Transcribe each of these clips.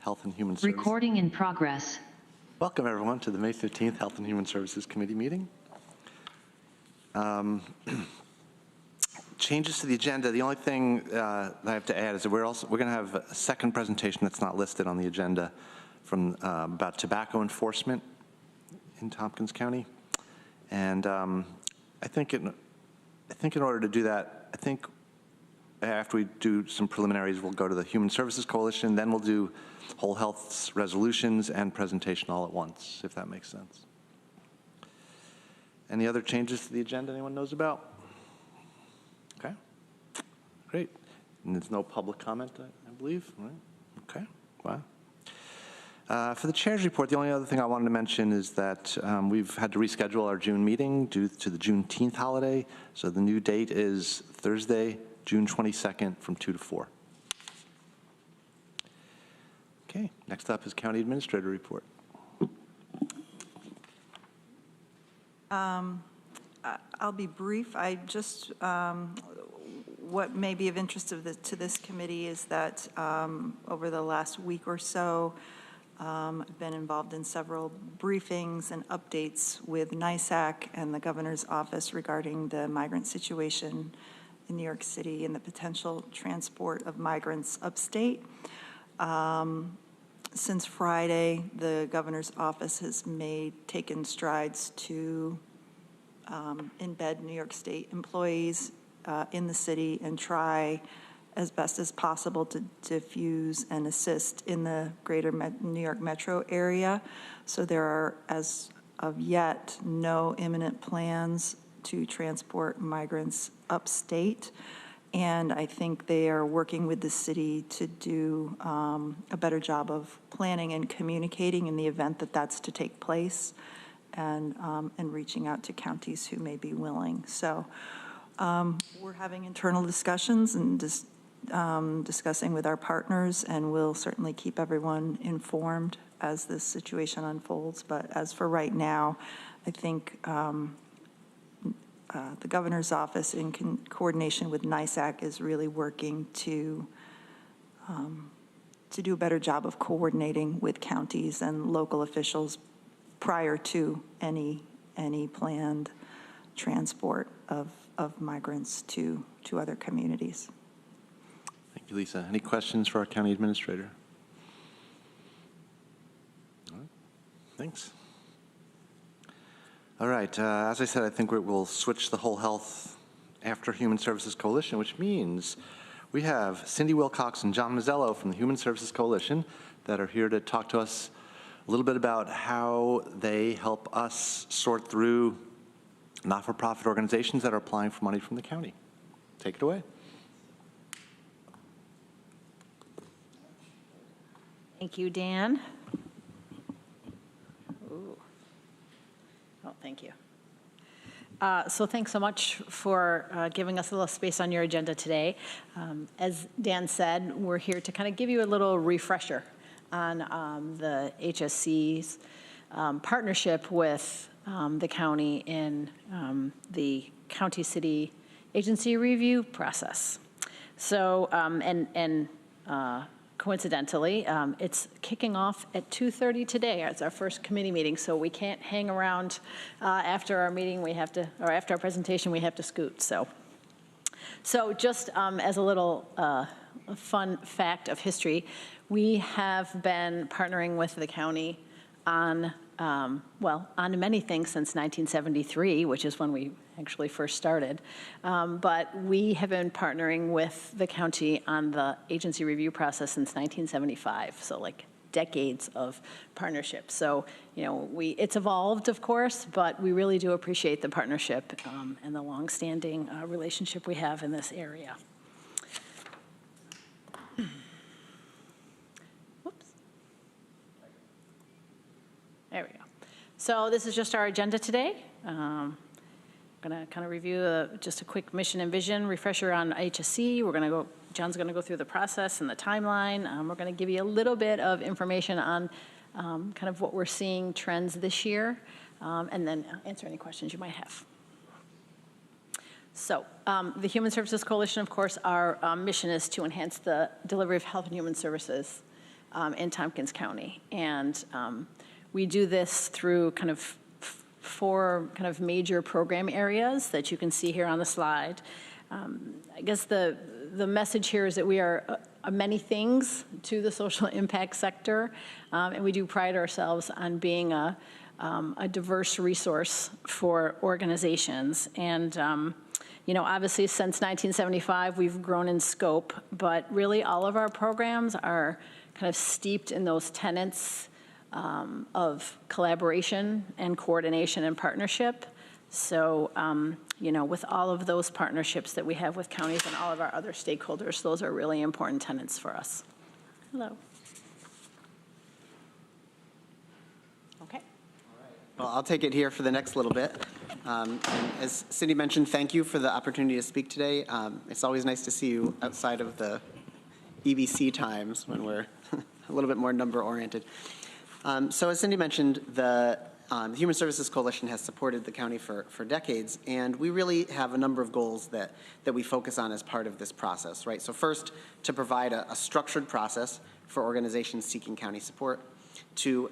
Health and Human Services. Recording in progress. Welcome everyone to the May 15th Health and Human Services Committee meeting. Changes to the agenda. The only thing that I have to add is that we're going to have a second presentation that's not listed on the agenda from about tobacco enforcement in Tompkins County, and I think in order to do that, I think after we do some preliminaries, we'll go to the Human Services Coalition, then we'll do whole health resolutions and presentation all at once, if that makes sense. Any other changes to the agenda anyone knows about? Okay, great. And there's no public comment, I believe, right? Okay, wow. For the chair's report, the only other thing I wanted to mention is that we've had to reschedule our June meeting due to the Juneteenth holiday. So the new date is Thursday, June 22nd from 2 to 4. Okay, next up is County Administrator report. I'll be brief. I just, what may be of interest to this committee is that over the last week or so, I've been involved in several briefings and updates with NYSAC and the governor's office regarding the migrant situation in New York City and the potential transport of migrants upstate. Since Friday, the governor's office has taken strides to embed New York State employees in the city and try as best as possible to diffuse and assist in the greater New York metro area. So there are, as of yet, no imminent plans to transport migrants upstate. And I think they are working with the city to do a better job of planning and communicating in the event that that's to take place, and reaching out to counties who may be willing. So we're having internal discussions and discussing with our partners, and we'll certainly keep everyone informed as this situation unfolds. But as for right now, I think the governor's office, in coordination with NYSAC, is really working to do a better job of coordinating with counties and local officials prior to any planned transport of migrants to other communities. Thank you, Lisa. Any questions for our county administrator? All right. Thanks. All right, as I said, I think we'll switch the whole health after Human Services Coalition, which means we have Cindy Wilcox and John Mazzello from the Human Services Coalition that are here to talk to us a little bit about how they help us sort through not-for-profit organizations that are applying for money from the county. Take it away. Thank you, Dan. Oh, thank you. So thanks so much for giving us a little space on your agenda today. As Dan said, we're here to kind of give you a little refresher on the HSC's partnership with the county in the county-city agency review process. So, coincidentally, it's kicking off at 2:30 today. It's our first committee meeting, so we can't hang around after our meeting. We have to, or after our presentation, we have to scoot. So just as a little fun fact of history, we have been partnering with the county on, on many things since 1973, which is when we actually first started. But we have been partnering with the county on the agency review process since 1975, so like decades of partnership. So, you know, it's evolved, of course, but we really do appreciate the partnership and the longstanding relationship we have in this area. Whoops. There we go. So this is just our agenda today. I'm going to kind of review just a quick mission and vision refresher on HSC. John's going to go through the process and the timeline. We're going to give you a little bit of information on kind of what we're seeing trends this year, and then answer any questions you might have. So the Human Services Coalition, of course, our mission is to enhance the delivery of health and human services in Tompkins County. And we do this through kind of four kind of major program areas that you can see here on the slide. I guess the message here is that we are many things to the social impact sector, and we do pride ourselves on being a diverse resource for organizations. And you know, obviously since 1975, we've grown in scope, but really all of our programs are kind of steeped in those tenets of collaboration and coordination and partnership. So, you know, with all of those partnerships that we have with counties and all of our other stakeholders, those are really important tenets for us. Hello. Okay. Well, I'll take it here for the next little bit. And as Cindy mentioned, thank you for the opportunity to speak today. It's always nice to see you outside of the EBC times when we're a little bit more number-oriented. So as Cindy mentioned, the Human Services Coalition has supported the county for decades, and we really have a number of goals that we focus on as part of this process, right? So first, to provide a structured process for organizations seeking county support, to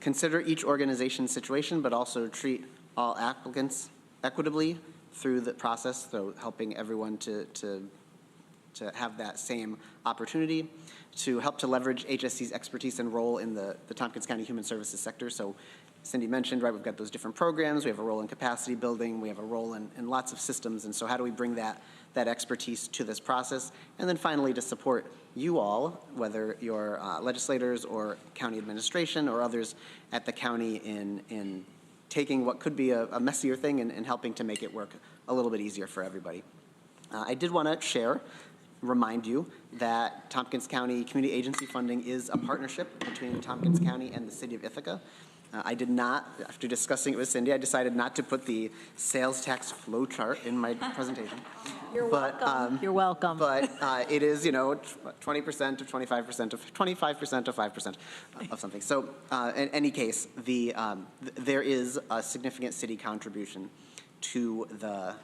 consider each organization's situation, but also treat all applicants equitably through the process, so helping everyone to have that same opportunity, to help to leverage HSC's expertise and role in the Tompkins County Human Services sector. So Cindy mentioned, right, we've got those different programs, we have a role in capacity building, we have a role in lots of systems, and so how do we bring that expertise to this process? And then finally, to support you all, whether you're legislators or county administration or others at the county in taking what could be a messier thing and helping to make it work a little bit easier for everybody. I did want to remind you that Tompkins County Community Agency funding is a partnership between Tompkins County and the City of Ithaca. I did not, after discussing it with Cindy, I decided not to put the sales tax flow chart in my presentation. You're welcome. You're welcome. But it is, you know, 20% of 25% of 25% of 5% of something. So in any case, there is a significant city contribution to the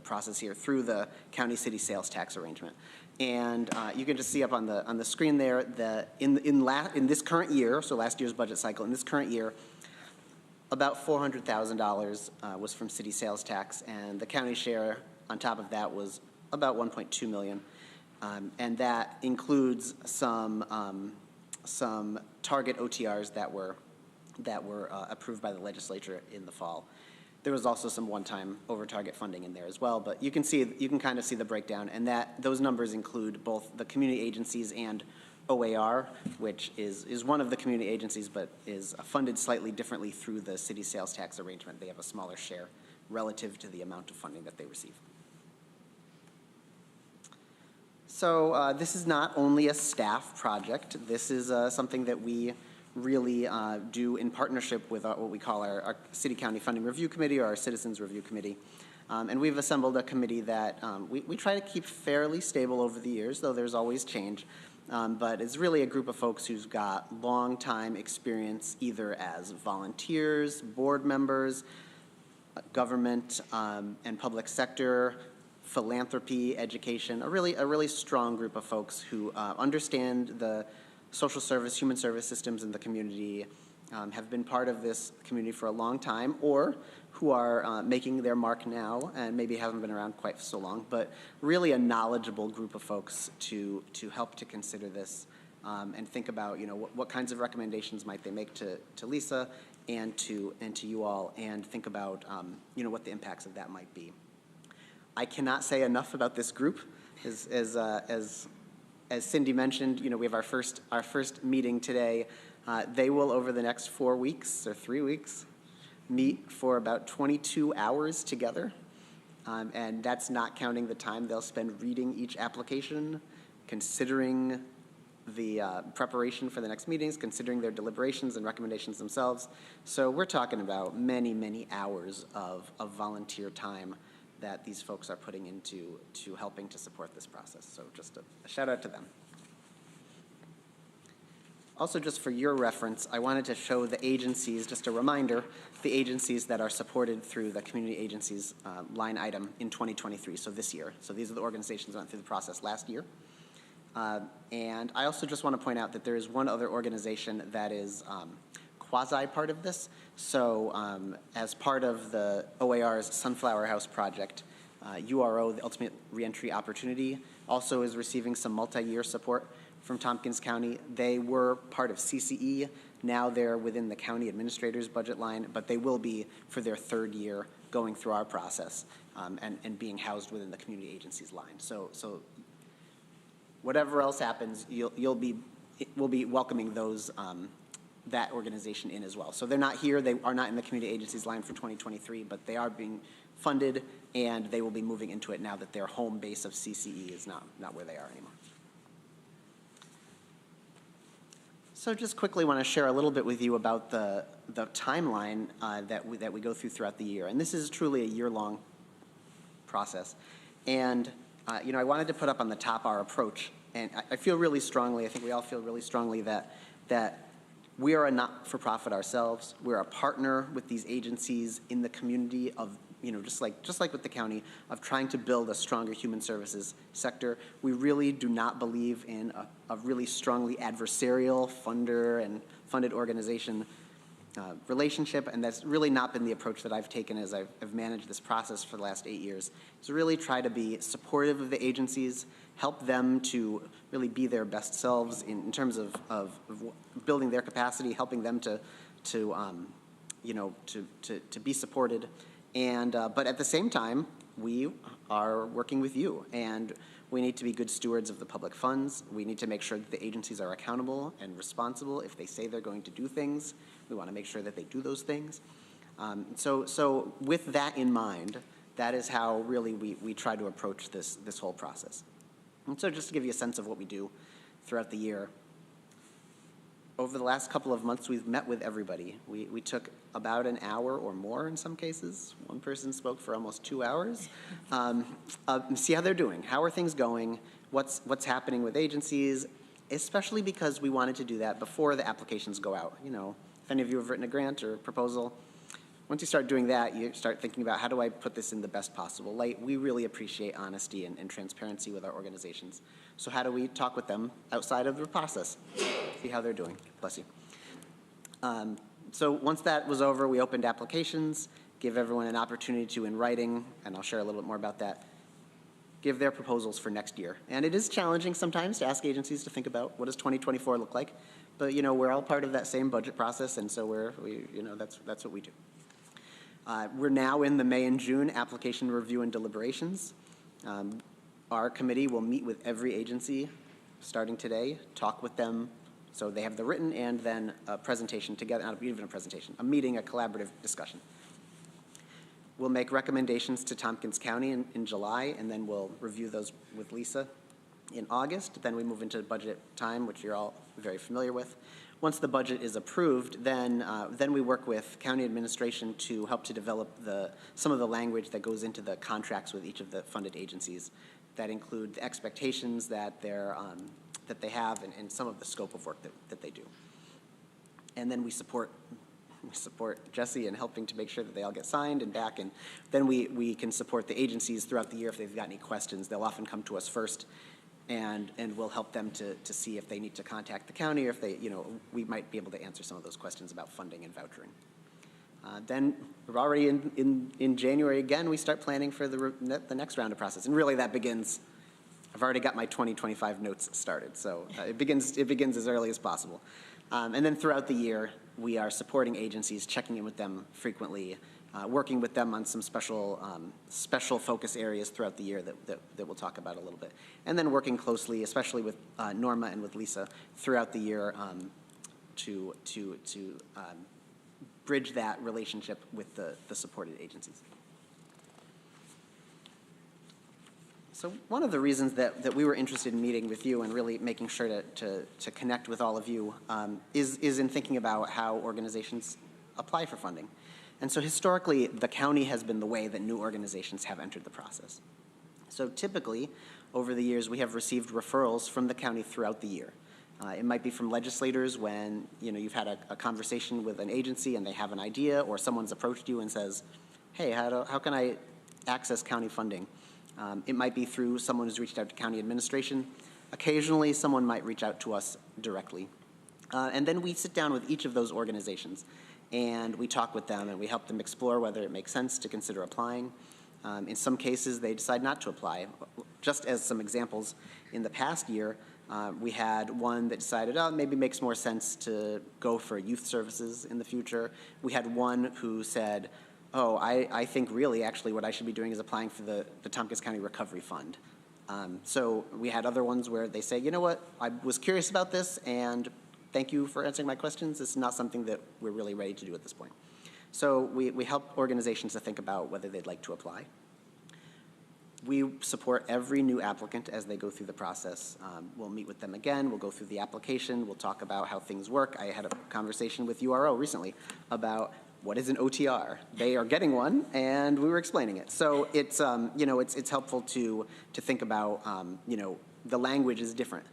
process here through the county-city sales tax arrangement. And you can just see up on the screen there that in this current year, so last year's budget cycle, in this current year, about $400,000 was from city sales tax, and the county share on top of that was about $1.2 million, and that includes some target OTRs that were approved by the legislature in the fall. There was also some one-time over-target funding in there as well, but you can kind of see the breakdown, and those numbers include both the community agencies and OAR, which is one of the community agencies, but is funded slightly differently through the city sales tax arrangement. They have a smaller share relative to the amount of funding that they receive. So this is not only a staff project. This is something that we really do in partnership with what we call our City County Funding Review Committee or our Citizens Review Committee. And we've assembled a committee that we try to keep fairly stable over the years, though there's always change. But it's really a group of folks who's got long time experience either as volunteers, board members, government and public sector, philanthropy, education, a really strong group of folks who understand the social service, human service systems in the community, have been part of this community for a long time, or who are making their mark now and maybe haven't been around quite so long, but really a knowledgeable group of folks to help to consider this and think about, you know, what kinds of recommendations might they make to Lisa and to you all, and think about, you know, what the impacts of that might be. I cannot say enough about this group. As Cindy mentioned, you know, we have our first meeting today. They will, over the next 4 weeks or 3 weeks, meet for about 22 hours together. And that's not counting the time they'll spend reading each application, considering the preparation for the next meetings, considering their deliberations and recommendations themselves. So we're talking about many, many hours of volunteer time that these folks are putting into helping to support this process. So just a shout out to them. Also, just for your reference, I wanted to show the agencies, just a reminder, the agencies that are supported through the community agencies line item in 2023, so this year. So these are the organizations that went through the process last year. And I also just want to point out that there is one other organization that is quasi part of this. So as part of the OAR's Sunflower House project, URO, the Ultimate Reentry Opportunity, also is receiving some multi-year support from Tompkins County. They were part of CCE. Now they're within the county administrator's budget line, but they will be for their third year going through our process and being housed within the community agencies line. So whatever else happens, we'll be welcoming those that organization in as well. So they're not here, they are not in the community agencies line for 2023, but they are being funded and they will be moving into it now that their home base of CCE is not where they are anymore. So just quickly want to share a little bit with you about the timeline that we go through throughout the year. And this is truly a year-long process. And you know, I wanted to put up on the top our approach. And I feel really strongly, I think we all feel really strongly that we are a not-for-profit ourselves. We're a partner with these agencies in the community of, you know, just like with the county, of trying to build a stronger human services sector. We really do not believe in a really strongly adversarial funder and funded organization relationship, and that's really not been the approach that I've taken as I've managed this process for the last 8 years. To really try to be supportive of the agencies, help them to really be their best selves in terms of building their capacity, helping them to be supported, and but at the same time, we are working with you, and we need to be good stewards of the public funds. We need to make sure that the agencies are accountable and responsible. If they say they're going to do things, we want to make sure that they do those things. So with that in mind, that is how really we try to approach this whole process. And so just to give you a sense of what we do throughout the year, over the last couple of months, we've met with everybody. We took about an hour or more in some cases. One person spoke for almost 2 hours. See how they're doing. How are things going? What's happening with agencies? Especially because we wanted to do that before the applications go out. You know, if any of you have written a grant or proposal, once you start doing that, you start thinking about how do I put this in the best possible light. We really appreciate honesty and transparency with our organizations. So how do we talk with them outside of the process? See how they're doing. Bless you. So once that was over, we opened applications, give everyone an opportunity to, in writing, and I'll share a little bit more about that, give their proposals for next year. And it is challenging sometimes to ask agencies to think about what does 2024 look like. But you know, we're all part of that same budget process, and so that's what we do. We're now in the May and June application review and deliberations. Our committee will meet with every agency starting today, talk with them, so they have the written and then a presentation together, not even a presentation, a meeting, a collaborative discussion. We'll make recommendations to Tompkins County in July, and then we'll review those with Lisa in August. Then we move into budget time, which you're all very familiar with. Once the budget is approved, then we work with county administration to help to develop some of the language that goes into the contracts with each of the funded agencies that include the expectations that they have and some of the scope of work that they do. And then we support Jesse in helping to make sure that they all get signed and back, and then we can support the agencies throughout the year if they've got any questions. They'll often come to us first, and we'll help them to see if they need to contact the county or if they, we might be able to answer some of those questions about funding and vouchering. Then we're already in January again, we start planning for the next round of process. And really that begins, I've already got my 2025 notes started, so it begins as early as possible. And then throughout the year, we are supporting agencies, checking in with them frequently, working with them on some special focus areas throughout the year that we'll talk about a little bit. And then working closely, especially with Norma and with Lisa throughout the year to bridge that relationship with the supported agencies. So one of the reasons that we were interested in meeting with you and really making sure to connect with all of you is in thinking about how organizations apply for funding. And so historically, the county has been the way that new organizations have entered the process. So typically, over the years, we have received referrals from the county throughout the year. It might be from legislators when you've had a conversation with an agency and they have an idea, or someone's approached you and says, hey, how can I access county funding? It might be through someone who's reached out to county administration. Occasionally, someone might reach out to us directly. And then we sit down with each of those organizations, and we talk with them, and we help them explore whether it makes sense to consider applying. In some cases, they decide not to apply. Just as some examples, in the past year, we had one that decided, oh, maybe it makes more sense to go for youth services in the future. We had one who said, oh, I think really actually what I should be doing is applying for the Tompkins County Recovery Fund. So we had other ones where they say, you know what, I was curious about this, and thank you for answering my questions. This is not something that we're really ready to do at this point. So we help organizations to think about whether they'd like to apply. We support every new applicant as they go through the process. We'll meet with them again. We'll go through the application. We'll talk about how things work. I had a conversation with URO recently about what is an OTR. They are getting one, and we were explaining it. So it's it's helpful to think about the language is different,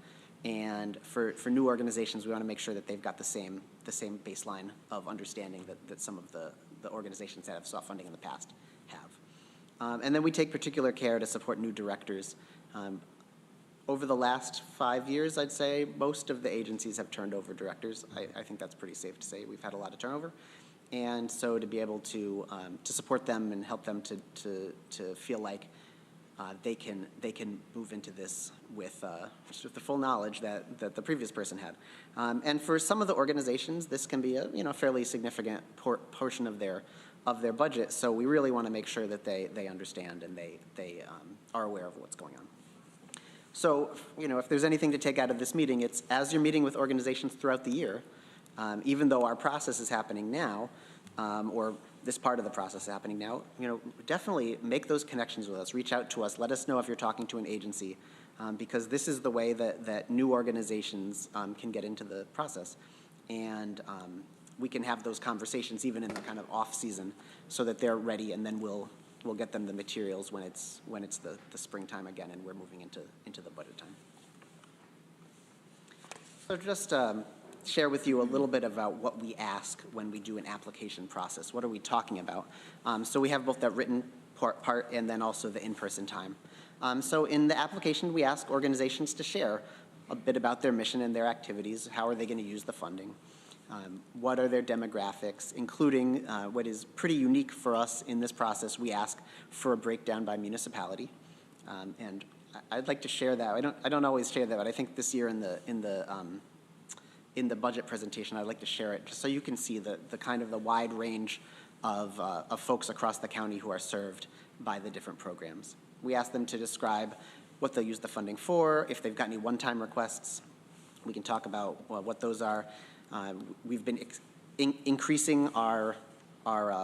and for new organizations, we want to make sure that they've got the same baseline of understanding that some of the organizations that have sought funding in the past have. And then we take particular care to support new directors. Over the last 5 years, I'd say, most of the agencies have turned over directors. I think that's pretty safe to say. We've had a lot of turnover. And so to be able to support them and help them to feel like they can move into this with the full knowledge that the previous person had. And for some of the organizations, this can be a fairly significant portion of their budget. So we really want to make sure that they understand and they are aware of what's going on. So if there's anything to take out of this meeting, it's as you're meeting with organizations throughout the year, even though our process is happening now, or this part of the process is happening now, definitely make those connections with us. Reach out to us. Let us know if you're talking to an agency, because this is the way that new organizations can get into the process. And we can have those conversations even in the kind of off season so that they're ready, and then we'll get them the materials when it's the springtime again and we're moving into the budget time. So just share with you a little bit about what we ask when we do an application process. What are we talking about? So we have both that written part and then also the in-person time. So in the application, we ask organizations to share a bit about their mission and their activities. How are they going to use the funding? What are their demographics, including what is pretty unique for us in this process. We ask for a breakdown by municipality. And I'd like to share that. I don't always share that, but I think this year in the budget presentation, I'd like to share it just so you can see the kind of the wide range of folks across the county who are served by the different programs. We ask them to describe what they'll use the funding for, if they've got any one-time requests. We can talk about what those are. We've been increasing our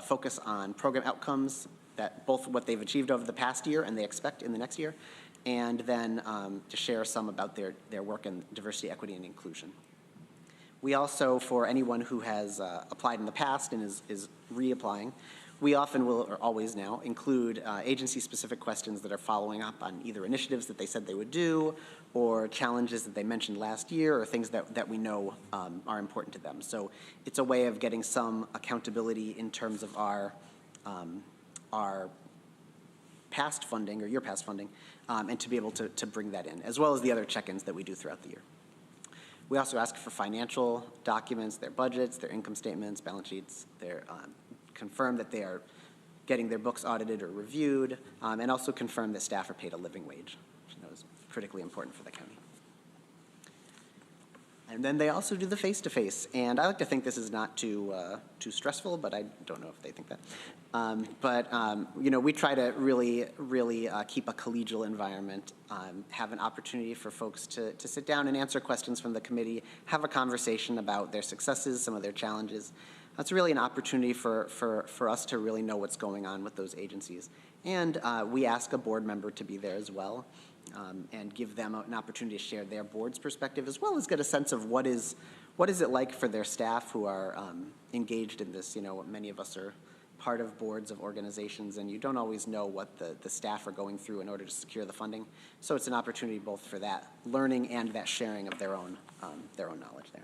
focus on program outcomes, that both what they've achieved over the past year and they expect in the next year, and then to share some about their work in diversity, equity, and inclusion. We also, for anyone who has applied in the past and is reapplying, we often will, or always now, include agency-specific questions that are following up on either initiatives that they said they would do, or challenges that they mentioned last year, or things that we know are important to them. So it's a way of getting some accountability in terms of our past funding, or your past funding, and to be able to bring that in, as well as the other check-ins that we do throughout the year. We also ask for financial documents, their budgets, their income statements, balance sheets, confirm that they are getting their books audited or reviewed, and also confirm that staff are paid a living wage, which is critically important for the county. And then they also do the face-to-face, and I like to think this is not too stressful, but I don't know if they think that. We try to really keep a collegial environment, have an opportunity for folks to sit down and answer questions from the committee, have a conversation about their successes, some of their challenges. That's really an opportunity for us to really know what's going on with those agencies. And we ask a board member to be there as well, and give them an opportunity to share their board's perspective, as well as get a sense of what is it like for their staff who are engaged in this. Many of us are part of boards of organizations, and you don't always know what the staff are going through in order to secure the funding. So it's an opportunity both for that learning and that sharing of their own knowledge there.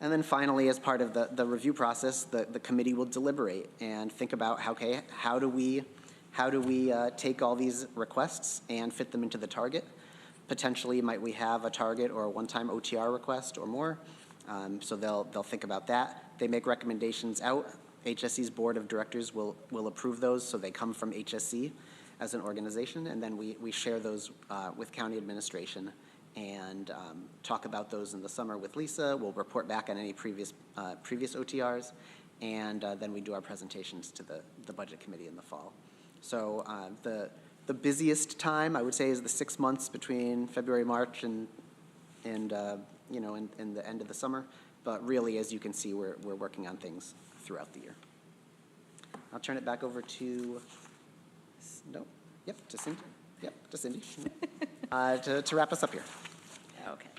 And then finally, as part of the review process, the committee will deliberate and think about, how do we take all these requests and fit them into the target? Potentially, might we have a target or a one-time OTR request or more? So they'll think about that. They make recommendations out. HSC's board of directors will approve those, so they come from HSC as an organization, and then we share those with county administration and talk about those in the summer with Lisa. We'll report back on any previous OTRs, and then we do our presentations to the budget committee in the fall. So the busiest time, I would say, is the 6 months between February, March, and you know, in the end of the summer. But really, as you can see, we're working on things throughout the year. I'll turn it back over to, to Cindy. Yep, to Cindy. To wrap us up here. Okay.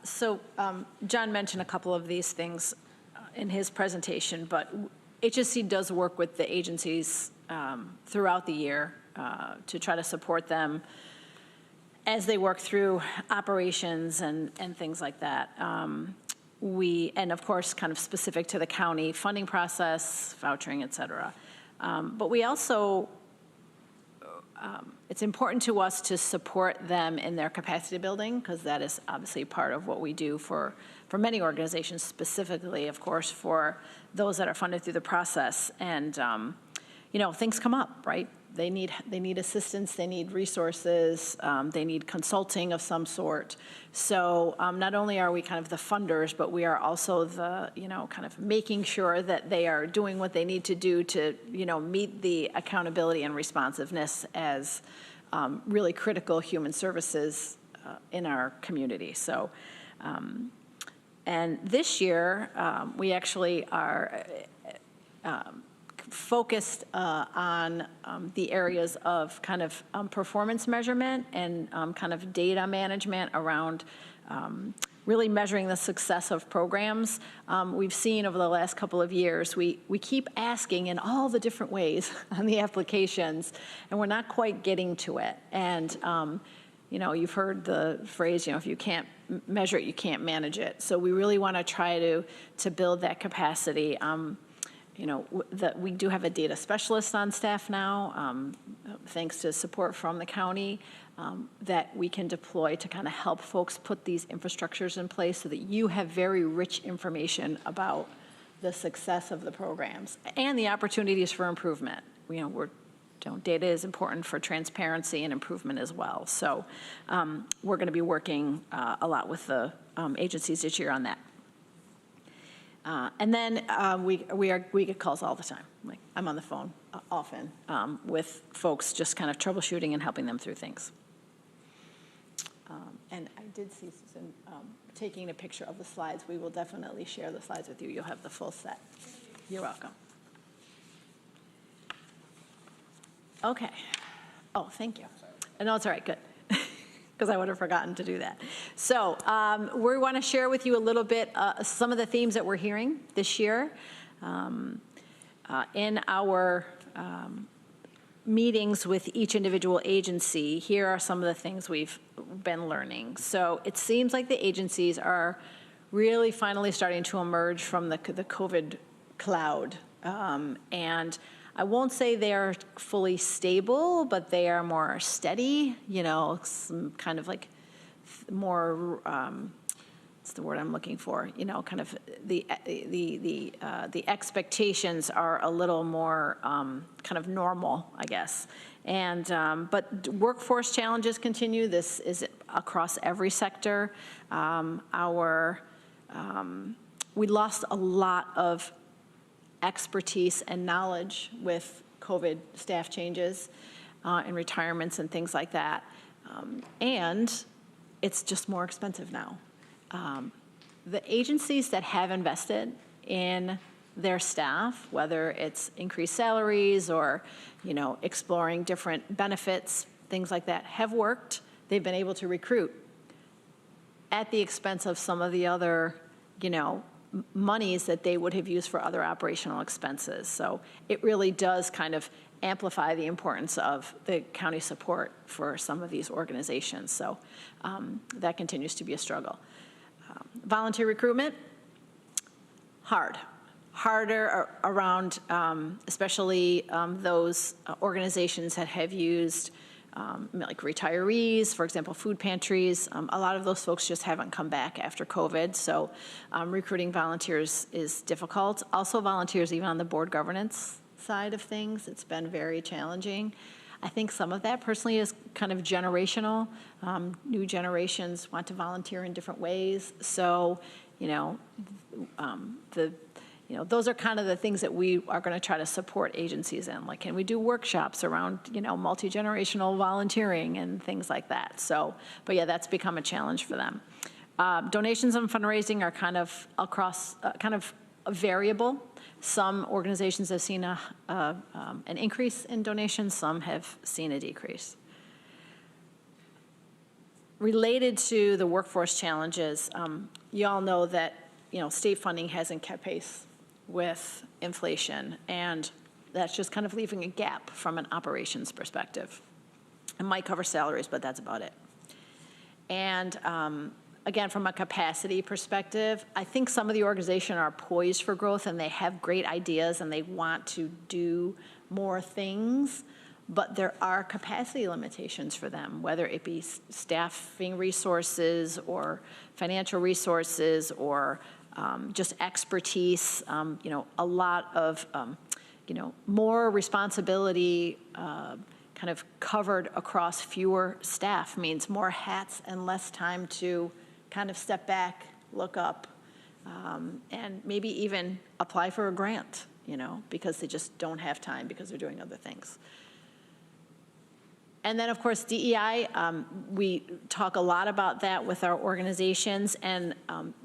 So John mentioned a couple of these things in his presentation, but HSC does work with the agencies throughout the year to try to support them as they work through operations and things like that. And of course, kind of specific to the county funding process, vouchering, et cetera. But we also, it's important to us to support them in their capacity building, because that is obviously part of what we do for many organizations, specifically, of course, for those that are funded through the process. And, you know, things come up, right? They need assistance, they need resources, they need consulting of some sort. So not only are we kind of the funders, but we are also the, you know, kind of making sure that they are doing what they need to do to, you know, meet the accountability and responsiveness as really critical human services in our community. So, and this year, we actually are focused on the areas of kind of performance measurement and kind of data management around really measuring the success of programs. We've seen over the last couple of years, we keep asking in all the different ways on the applications, and we're not quite getting to it. And you know, you've heard the phrase, you know, if you can't measure it, you can't manage it. So we really want to try to build that capacity. You know, we do have a data specialist on staff now, thanks to support from the county, that we can deploy to kind of help folks put these infrastructures in place so that you have very rich information about the success of the programs and the opportunities for improvement. You know, data is important for transparency and improvement as well. So we're going to be working a lot with the agencies this year on that. And then we get calls all the time. Like, I'm on the phone often with folks just kind of troubleshooting and helping them through things. And I did see Susan taking a picture of the slides. We will definitely share the slides with you. You'll have the full set. You're welcome. Okay. Oh, thank you. No, it's all right. Good. Because I would have forgotten to do that. So we want to share with you a little bit some of the themes that we're hearing this year in our meetings with each individual agency. Here are some of the things we've been learning. So it seems like the agencies are really finally starting to emerge from the COVID cloud. And I won't say they're fully stable, but they are more steady, you know, some kind of like more, what's the word I'm looking for? You know, kind of the expectations are a little more kind of normal, I guess. And, but workforce challenges continue. This is across every sector. We lost a lot of expertise and knowledge with COVID staff changes and retirements and things like that. And it's just more expensive now. The agencies that have invested in their staff, whether it's increased salaries or, you know, exploring different benefits, things like that, have worked. They've been able to recruit at the expense of some of the other, you know, monies that they would have used for other operational expenses. So it really does kind of amplify the importance of the county support for some of these organizations. So that continues to be a struggle. Volunteer recruitment, harder around especially those organizations that have used like retirees, for example, food pantries. A lot of those folks just haven't come back after COVID, so recruiting volunteers is difficult. Also volunteers even on the board governance side of things, it's been very challenging. I think some of that personally is kind of generational. New generations want to volunteer in different ways. So, those are kind of the things that we are going to try to support agencies in. Like, can we do workshops around, multi-generational volunteering and things like that? So, but yeah, that's become a challenge for them. Donations and fundraising are kind of across, kind of variable. Some organizations have seen an increase in donations, some have seen a decrease. Related to the workforce challenges, you all know that state funding hasn't kept pace with inflation, and that's just kind of leaving a gap from an operations perspective. It might cover salaries, but that's about it. And again, from a capacity perspective, I think some of the organization are poised for growth and they have great ideas and they want to do more things, but there are capacity limitations for them, whether it be staffing resources or financial resources or just expertise, a lot of, more responsibility kind of covered across fewer staff means more hats and less time to kind of step back, look up, and maybe even apply for a grant, because they just don't have time because they're doing other things. And then, of course, DEI, we talk a lot about that with our organizations, and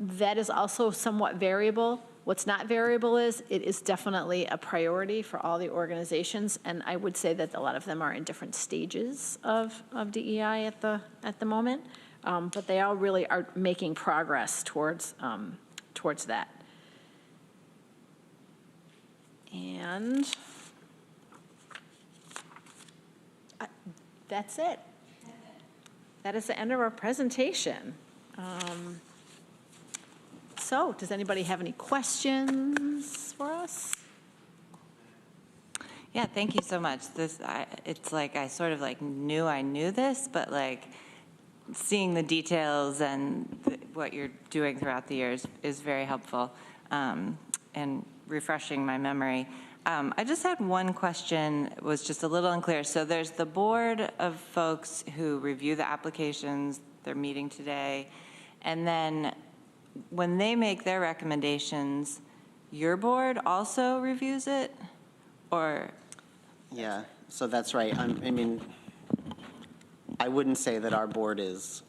that is also somewhat variable. What's not variable is it is definitely a priority for all the organizations, and I would say that a lot of them are in different stages of DEI at the moment, but they all really are making progress towards that. And that's it. That is the end of our presentation. So, does anybody have any questions for us? Yeah, thank you so much. It's like I sort of like knew I knew this, but like seeing the details and what you're doing throughout the years is very helpful and refreshing my memory. I just had one question, it was just a little unclear. So there's the board of folks who review the applications, they're meeting today, and then when they make their recommendations, your board also reviews it, or? Yeah, so that's right. I mean, I wouldn't say that our board is,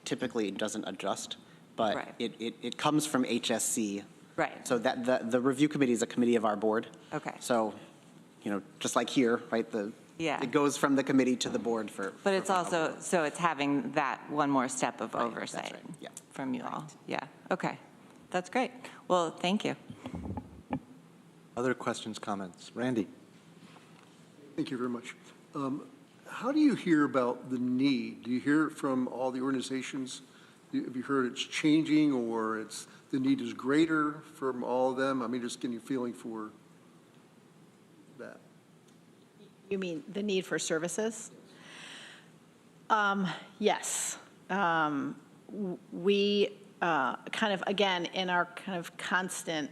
typically doesn't adjust, but Right. it comes from HSC. Right. So that the review committee is a committee of our board. Okay. So, just like here, right, Yeah. it goes from the committee to the board for. But it's also, so it's having that one more step of oversight right, yeah. from you all. Yeah, okay. That's great. Well, thank you. Other questions, comments? Randy? Thank you very much. How do you hear about the need? Do you hear it from all the organizations? Have you heard it's changing, or the need is greater from all of them? I mean, just getting a feeling for that. You mean the need for services? Yes. We kind of, again, in our kind of constant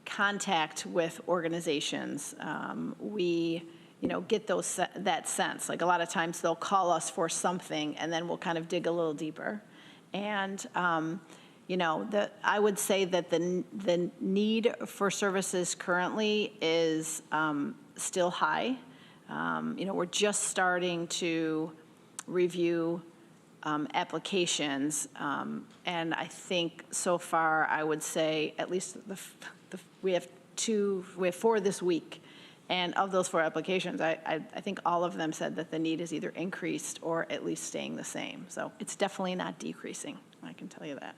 contact with organizations, we get that sense. Like a lot of times they'll call us for something and then we'll kind of dig a little deeper. And, I would say that the need for services currently is still high. We're just starting to review applications. And I think so far, I would say at least we have 4 this week. And of those 4 applications, I think all of them said that the need is either increased or at least staying the same. So it's definitely not decreasing, I can tell you that.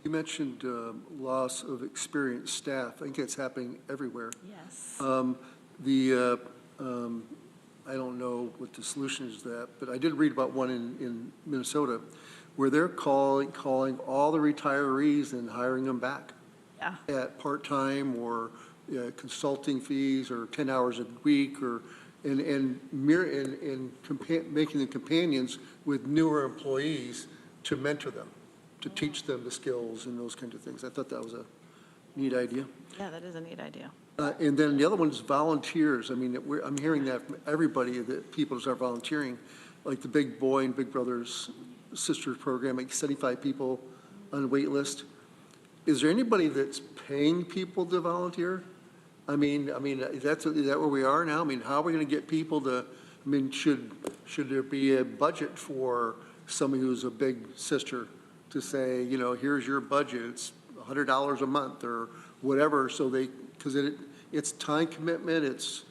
You mentioned loss of experienced staff. I think it's happening everywhere. Yes. I don't know what the solution is to that, but I did read about one in Minnesota where they're calling all the retirees and hiring them back. Yeah. At part-time or consulting fees or 10 hours a week or, and making them companions with newer employees to mentor them, to teach them the skills and those kinds of things. I thought that was a neat idea. Yeah, that is a neat idea. And then the other one is volunteers. I mean, I'm hearing that from everybody, that people start volunteering, like the Big Boy and Big Brothers Sisters program, like 75 people on the wait list. Is there anybody that's paying people to volunteer? I mean, is that where we are now? I mean, how are we going to get people to, I mean, should there be a budget for somebody who's a big sister to say, you know, here's your budget, it's $100 a month or whatever, so they, because it's time commitment, and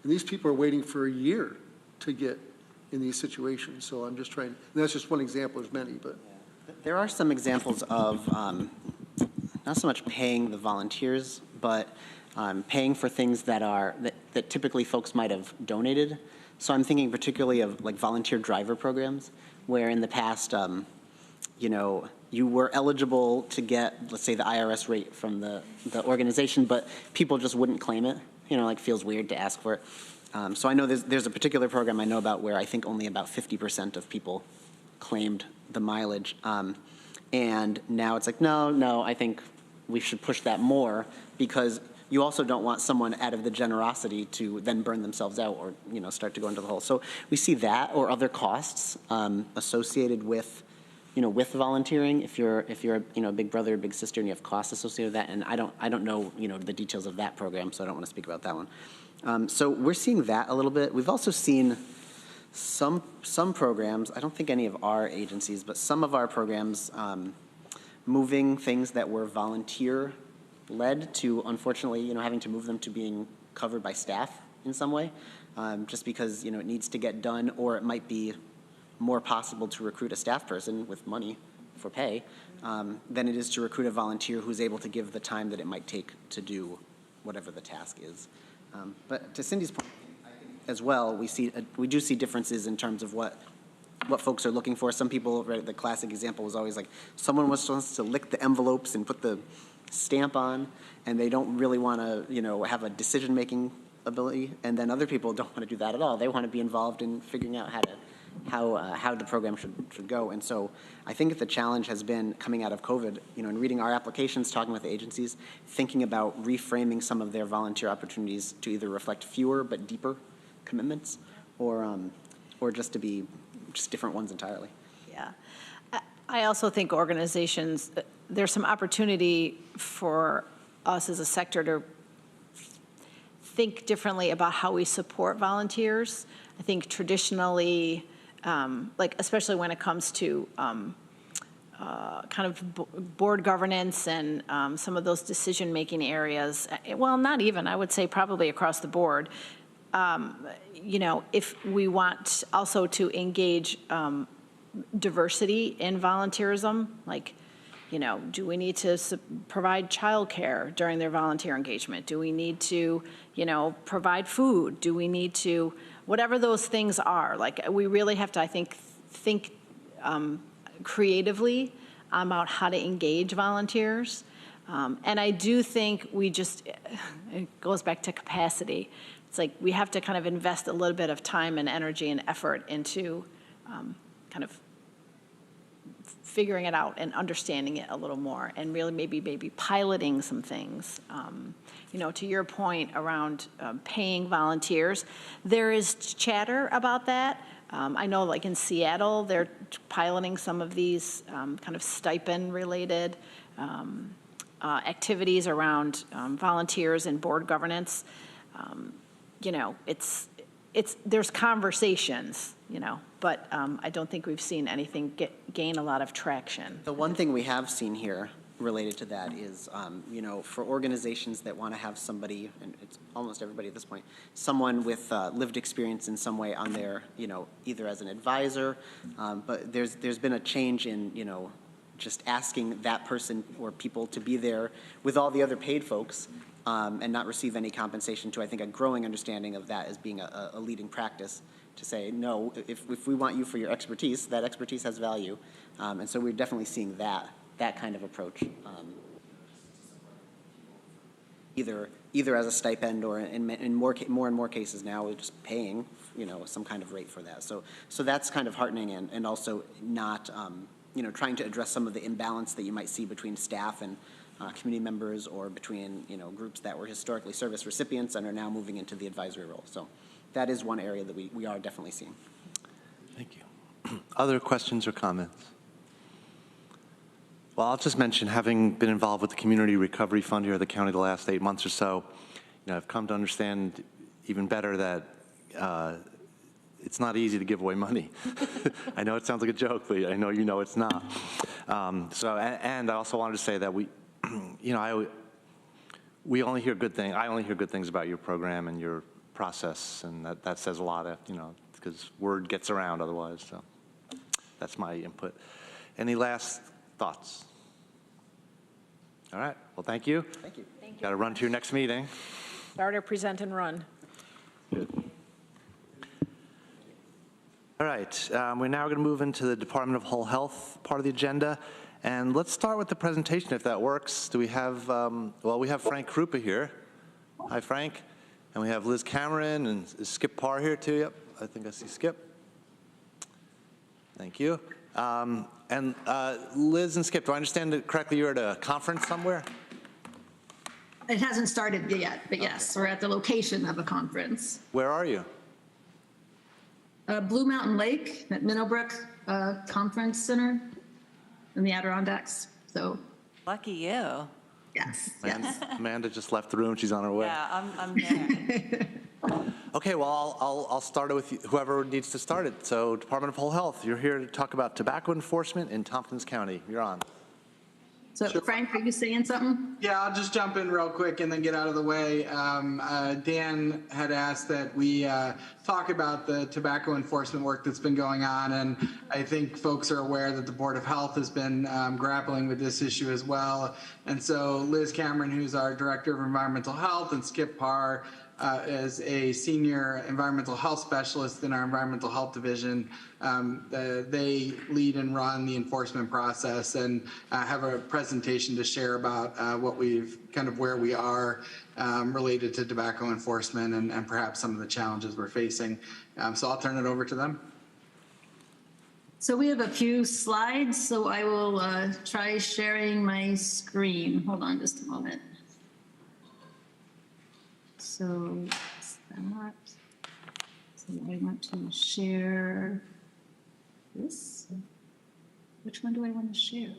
these people are waiting for a year to get in these situations. So I'm just trying, and that's just one example, there's many, but. There are some examples of not so much paying the volunteers, but paying for things that typically folks might have donated. So I'm thinking particularly of like volunteer driver programs, where in the past, you know, you were eligible to get, let's say, the IRS rate from the organization, but people just wouldn't claim it. You know, like feels weird to ask for it. So I know there's a particular program I know about where I think only about 50% of people claimed the mileage. And now it's like, no, I think we should push that more, because you also don't want someone out of the generosity to then burn themselves out or, you know, start to go into the hole. So we see that, or other costs associated with, you know, with volunteering. If you're you know, a big brother or big sister and you have costs associated with that, and I don't know, you know, the details of that program, so I don't want to speak about that one. So we're seeing that a little bit. We've also seen some programs, I don't think any of our agencies, but some of our programs moving things that were volunteer-led to, unfortunately, you know, having to move them to being covered by staff in some way, just because, you know, it needs to get done, or it might be more possible to recruit a staff person with money for pay than it is to recruit a volunteer who's able to give the time that it might take to do whatever the task is. But to Cindy's point, I think as well, we do see differences in terms of what folks are looking for. Some people, right, the classic example was always like, someone was supposed to lick the envelopes and put the stamp on, and they don't really want to, you know, have a decision-making ability. And then other people don't want to do that at all. They want to be involved in figuring out how the program should go. And so I think the challenge has been, coming out of COVID, you know, in reading our applications, talking with agencies, thinking about reframing some of their volunteer opportunities to either reflect fewer but deeper commitments, or just to be just different ones entirely. Yeah. I also think organizations, there's some opportunity for us as a sector to think differently about how we support volunteers. I think traditionally, like especially when it comes to kind of board governance and some of those decision-making areas, well, not even, I would say probably across the board, you know, if we want also to engage diversity in volunteerism, like, you know, do we need to provide childcare during their volunteer engagement? Do we need to, you know, provide food? Do we need to, whatever those things are, like we really have to, I think creatively about how to engage volunteers. And I do think it goes back to capacity. It's like we have to kind of invest a little bit of time and energy and effort into kind of figuring it out and understanding it a little more, and really maybe piloting some things. You know, to your point around paying volunteers, there is chatter about that. I know like in Seattle, they're piloting some of these kind of stipend-related activities around volunteers and board governance. You know, there's conversations, you know, but I don't think we've seen anything gain a lot of traction. The one thing we have seen here related to that is, you know, for organizations that want to have somebody, and it's almost everybody at this point, someone with lived experience in some way on their, you know, either as an advisor, but there's been a change in, you know, just asking that person or people to be there with all the other paid folks and not receive any compensation, to, I think, a growing understanding of that as being a leading practice, to say, no, if we want you for your expertise, that expertise has value. And so we're definitely seeing that kind of approach. either as a stipend or in more and more cases now we're just paying, some kind of rate for that. So that's kind of heartening and also not, trying to address some of the imbalance that you might see between staff and community members or between, groups that were historically service recipients and are now moving into the advisory role. So that is one area that we are definitely seeing. Thank you. Other questions or comments? Well, I'll just mention, having been involved with the Community Recovery Fund here at the county the last 8 months or so, I've come to understand even better that it's not easy to give away money. I know it sounds like a joke, but I know it's not. And I also wanted to say that we only hear good things. I only hear good things about your program and your process, and that says a lot, because word gets around otherwise. So that's my input. Any last thoughts? All right. Well, thank you. Thank you. Got to run to your next meeting. Start or present and run. Good. All right. We're now going to move into the Department of Whole Health part of the agenda. And let's start with the presentation, if that works. Do we have, we have Frank Krupa here. Hi, Frank. And we have Liz Cameron, and is Skip Parr here too? Yep, I think I see Skip. Thank you. And Liz and Skip, do I understand it correctly? You're at a conference somewhere? It hasn't started yet, but yes, we're at the location of a conference. Where are you? Blue Mountain Lake at Minnowbrook Conference Center in the Adirondacks. So Lucky you. yes, Amanda, yes. Amanda just left the room. She's on her way. Yeah, I'm there. Okay, well, I'll start it with whoever needs to start it. So, Department of Whole Health, you're here to talk about tobacco enforcement in Tompkins County. You're on. So Frank, are you saying something? Yeah, I'll just jump in real quick and then get out of the way. Dan had asked that we talk about the tobacco enforcement work that's been going on, and I think folks are aware that the Board of Health has been grappling with this issue as well. And so Liz Cameron, who's our Director of Environmental Health, and Skip Parr, as a senior environmental health specialist in our environmental health division, they lead and run the enforcement process and have a presentation to share about where we are related to tobacco enforcement and perhaps some of the challenges we're facing. So I'll turn it over to them. So we have a few slides, so I will try sharing my screen. Hold on just a moment. So that's that. So I want to share this. Which one do I want to share?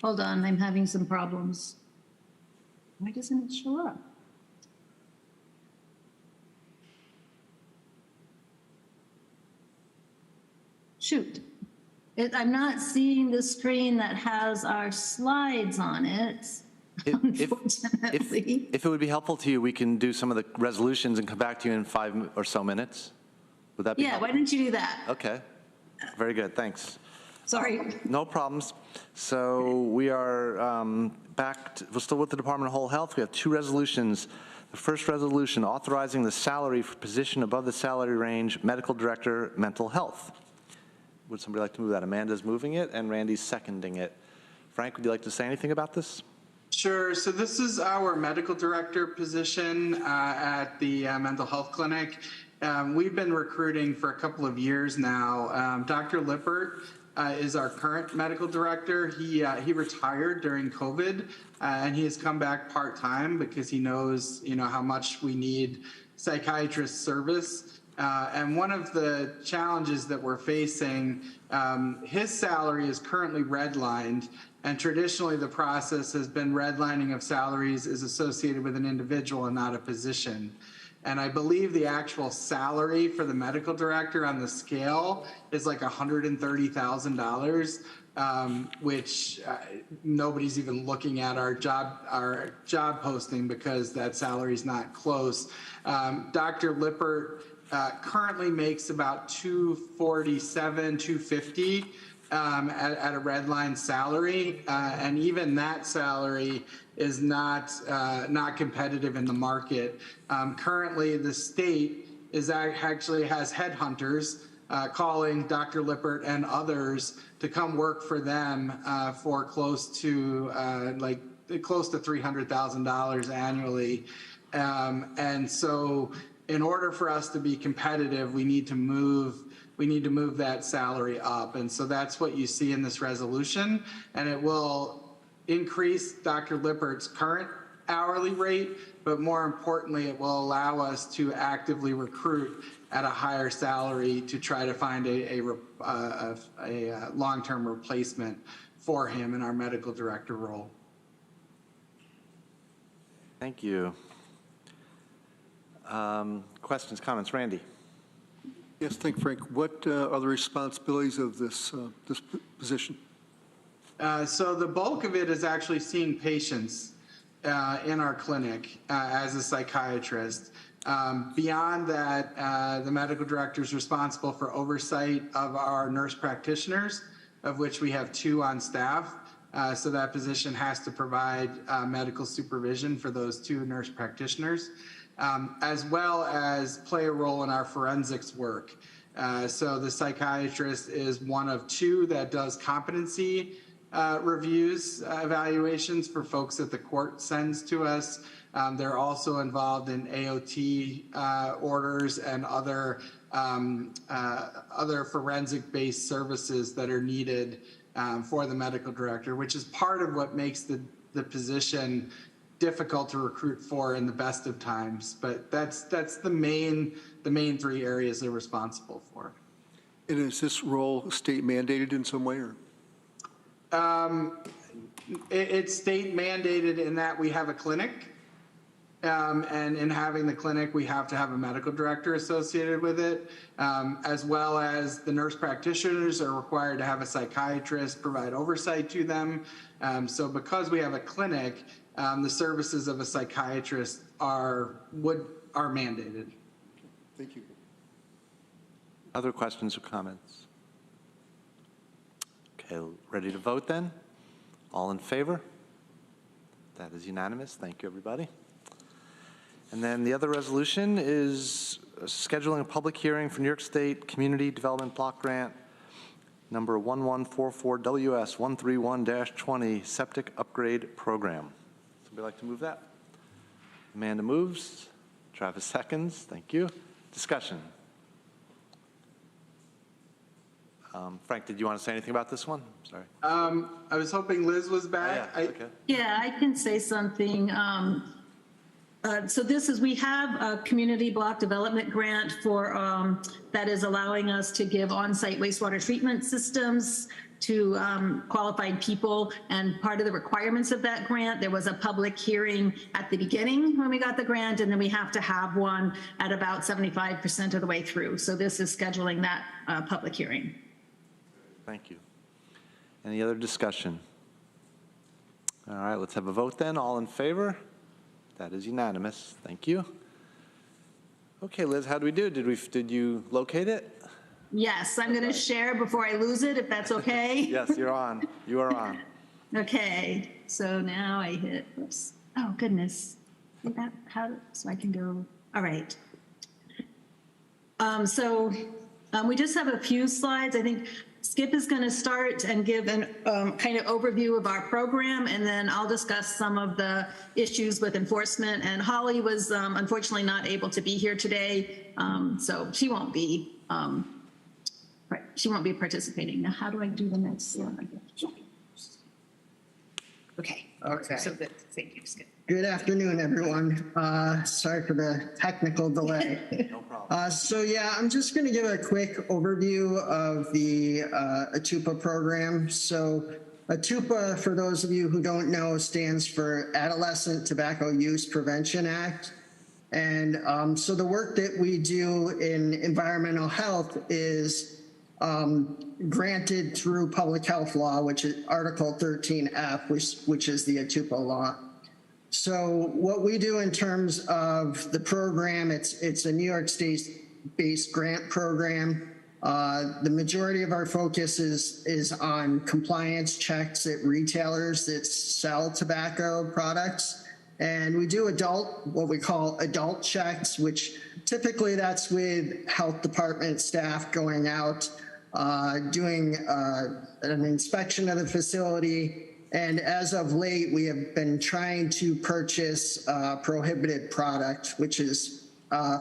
Hold on, I'm having some problems. Why doesn't it show up? Shoot. I'm not seeing the screen that has our slides on it, unfortunately. If it would be helpful to you, we can do some of the resolutions and come back to you in 5 or so minutes. Would that be helpful? Why don't you do that? Okay. Very good. Thanks. Sorry. No problems. So we are we're still with the Department of Whole Health. We have 2 resolutions. The first resolution, authorizing the salary for position above the salary range, Medical Director, Mental Health. Would somebody like to move that? Amanda's moving it, and Randy's seconding it. Frank, would you like to say anything about this? Sure. So this is our medical director position at the mental health clinic. We've been recruiting for a couple of years now. Dr. Lippert is our current medical director. He retired during COVID, and he has come back part-time because he knows, how much we need psychiatrist service. And one of the challenges that we're facing, his salary is currently redlined, and traditionally the process has been redlining of salaries is associated with an individual and not a position. And I believe the actual salary for the medical director on the scale is like $130,000, which nobody's even looking at our job posting because that salary is not close. Dr. Lippert currently makes about $247,000, $250,000 at a redline salary, and even that salary is not competitive in the market. Currently, the state actually has headhunters calling Dr. Lippert and others to come work for them for close to $300,000 annually. And so in order for us to be competitive, we need to move that salary up. And so that's what you see in this resolution. And it will increase Dr. Lippert's current hourly rate, but more importantly, it will allow us to actively recruit at a higher salary to try to find a long-term replacement for him in our medical director role. Thank you. Questions, comments? Randy? Yes, thank you, Frank. What are the responsibilities of this position? So the bulk of it is actually seeing patients in our clinic as a psychiatrist. Beyond that, the medical director is responsible for oversight of our nurse practitioners, of which we have 2 on staff. So that position has to provide medical supervision for those 2 nurse practitioners, as well as play a role in our forensics work. So the psychiatrist is one of 2 that does competency reviews, evaluations for folks that the court sends to us. They're also involved in AOT orders and other forensic-based services that are needed for the medical director, which is part of what makes the position difficult to recruit for in the best of times. But that's the main 3 areas they're responsible for. And is this role state mandated in some way, or? It's state mandated in that we have a clinic. And in having the clinic, we have to have a medical director associated with it, as well as the nurse practitioners are required to have a psychiatrist provide oversight to them. So because we have a clinic, the services of a psychiatrist are mandated. Thank you. Other questions or comments? Okay, ready to vote then? All in favor? That is unanimous. Thank you, everybody. And then the other resolution is scheduling a public hearing for New York State Community Development Block Grant number 1144WS131-20 Septic Upgrade Program. Somebody like to move that? Amanda moves. Travis seconds. Thank you. Discussion. Frank, did you want to say anything about this one? Sorry. I was hoping Liz was back. Oh, yeah. Okay. Yeah, I can say something. So we have a community block development grant for that is allowing us to give on-site wastewater treatment systems to qualified people. And part of the requirements of that grant, there was a public hearing at the beginning when we got the grant, and then we have to have one at about 75% of the way through. So this is scheduling that public hearing. Thank you. Any other discussion? All right, let's have a vote then. All in favor? That is unanimous. Thank you. Okay, Liz, how do we do? Did you locate it? Yes, I'm going to share before I lose it, if that's okay. Yes, you're on. You are on. Okay, so now I hit, oops, oh goodness. So I can go, all right. We just have a few slides. I think Skip is going to start and give an kind of overview of our program, and then I'll discuss some of the issues with enforcement. And Holly was unfortunately not able to be here today, so she won't be participating. Now, how do I do the next slide? Okay. So good. Thank you, Skip. Good afternoon, everyone. Sorry for the technical delay. No problem. I'm just going to give a quick overview of the ATUPA program. So ATUPA, for those of you who don't know, stands for Adolescent Tobacco Use Prevention Act. And so the work that we do in environmental health is granted through public health law, which is Article 13F, which is the ATUPA law. So what we do in terms of the program, it's a New York State-based grant program. The majority of our focus is on compliance checks at retailers that sell tobacco products. And we do what we call adult checks, which typically that's with health department staff going out, doing an inspection of the facility. And as of late, we have been trying to purchase prohibited product, which is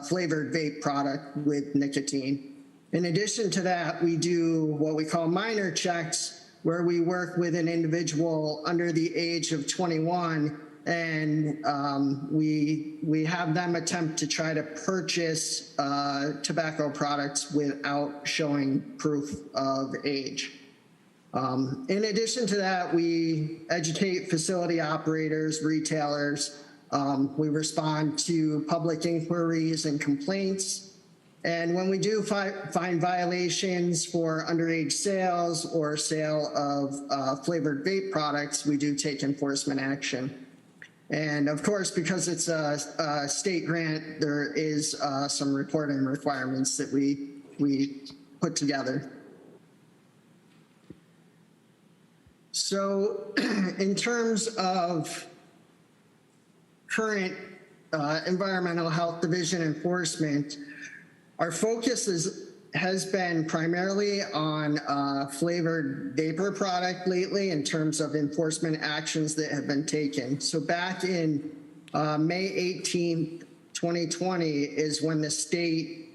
flavored vape product with nicotine. In addition to that, we do what we call minor checks, where we work with an individual under the age of 21, and we have them attempt to try to purchase tobacco products without showing proof of age. In addition to that, we educate facility operators, retailers. We respond to public inquiries and complaints. And when we do find violations for underage sales or sale of flavored vape products, we do take enforcement action. And of course, because it's a state grant, there is some reporting requirements that we put together. So in terms of current environmental health division enforcement, our focus has been primarily on flavored vapor product lately in terms of enforcement actions that have been taken. So back in May 18th, 2020 is when the state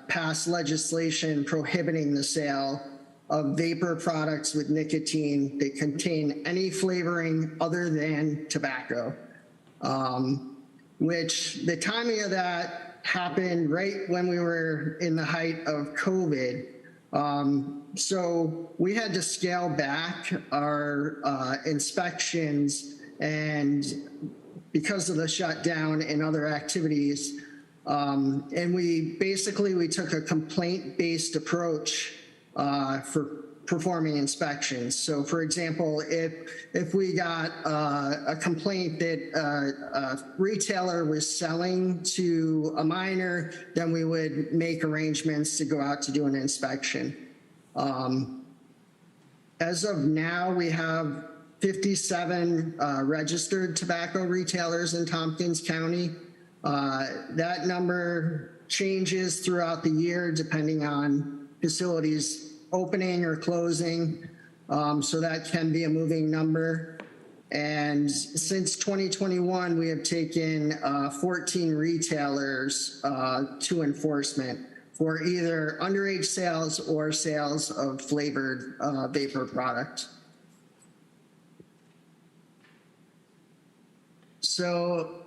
passed legislation prohibiting the sale of vapor products with nicotine that contain any flavoring other than tobacco, which the timing of that happened right when we were in the height of COVID. So we had to scale back our inspections, and because of the shutdown and other activities, and we took a complaint-based approach for performing inspections. So for example, if we got a complaint that a retailer was selling to a minor, then we would make arrangements to go out to do an inspection. As of now, we have 57 registered tobacco retailers in Tompkins County. That number changes throughout the year depending on facilities opening or closing, so that can be a moving number. And since 2021, we have taken 14 retailers to enforcement for either underage sales or sales of flavored vapor product. So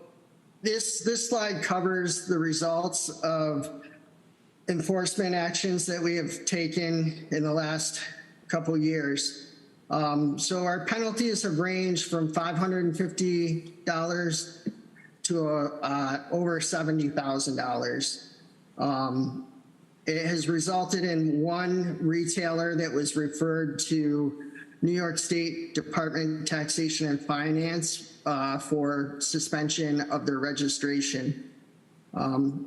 this slide covers the results of enforcement actions that we have taken in the last couple years. So our penalties have ranged from $550 to over $70,000. It has resulted in one retailer that was referred to New York State Department of Taxation and Finance for suspension of their registration.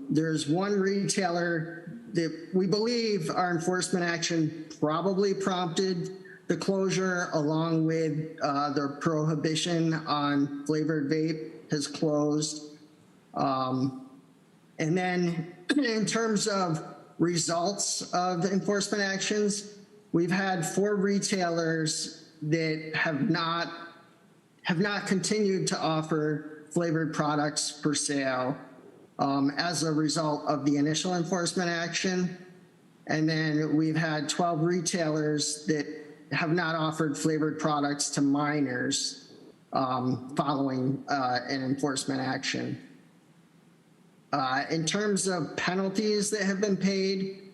There's one retailer that we believe our enforcement action probably prompted the closure, along with the prohibition on flavored vape has closed. And then in terms of results of enforcement actions, we've had 4 retailers that have not continued to offer flavored products for sale as a result of the initial enforcement action. And then we've had 12 retailers that have not offered flavored products to minors following an enforcement action. In terms of penalties that have been paid,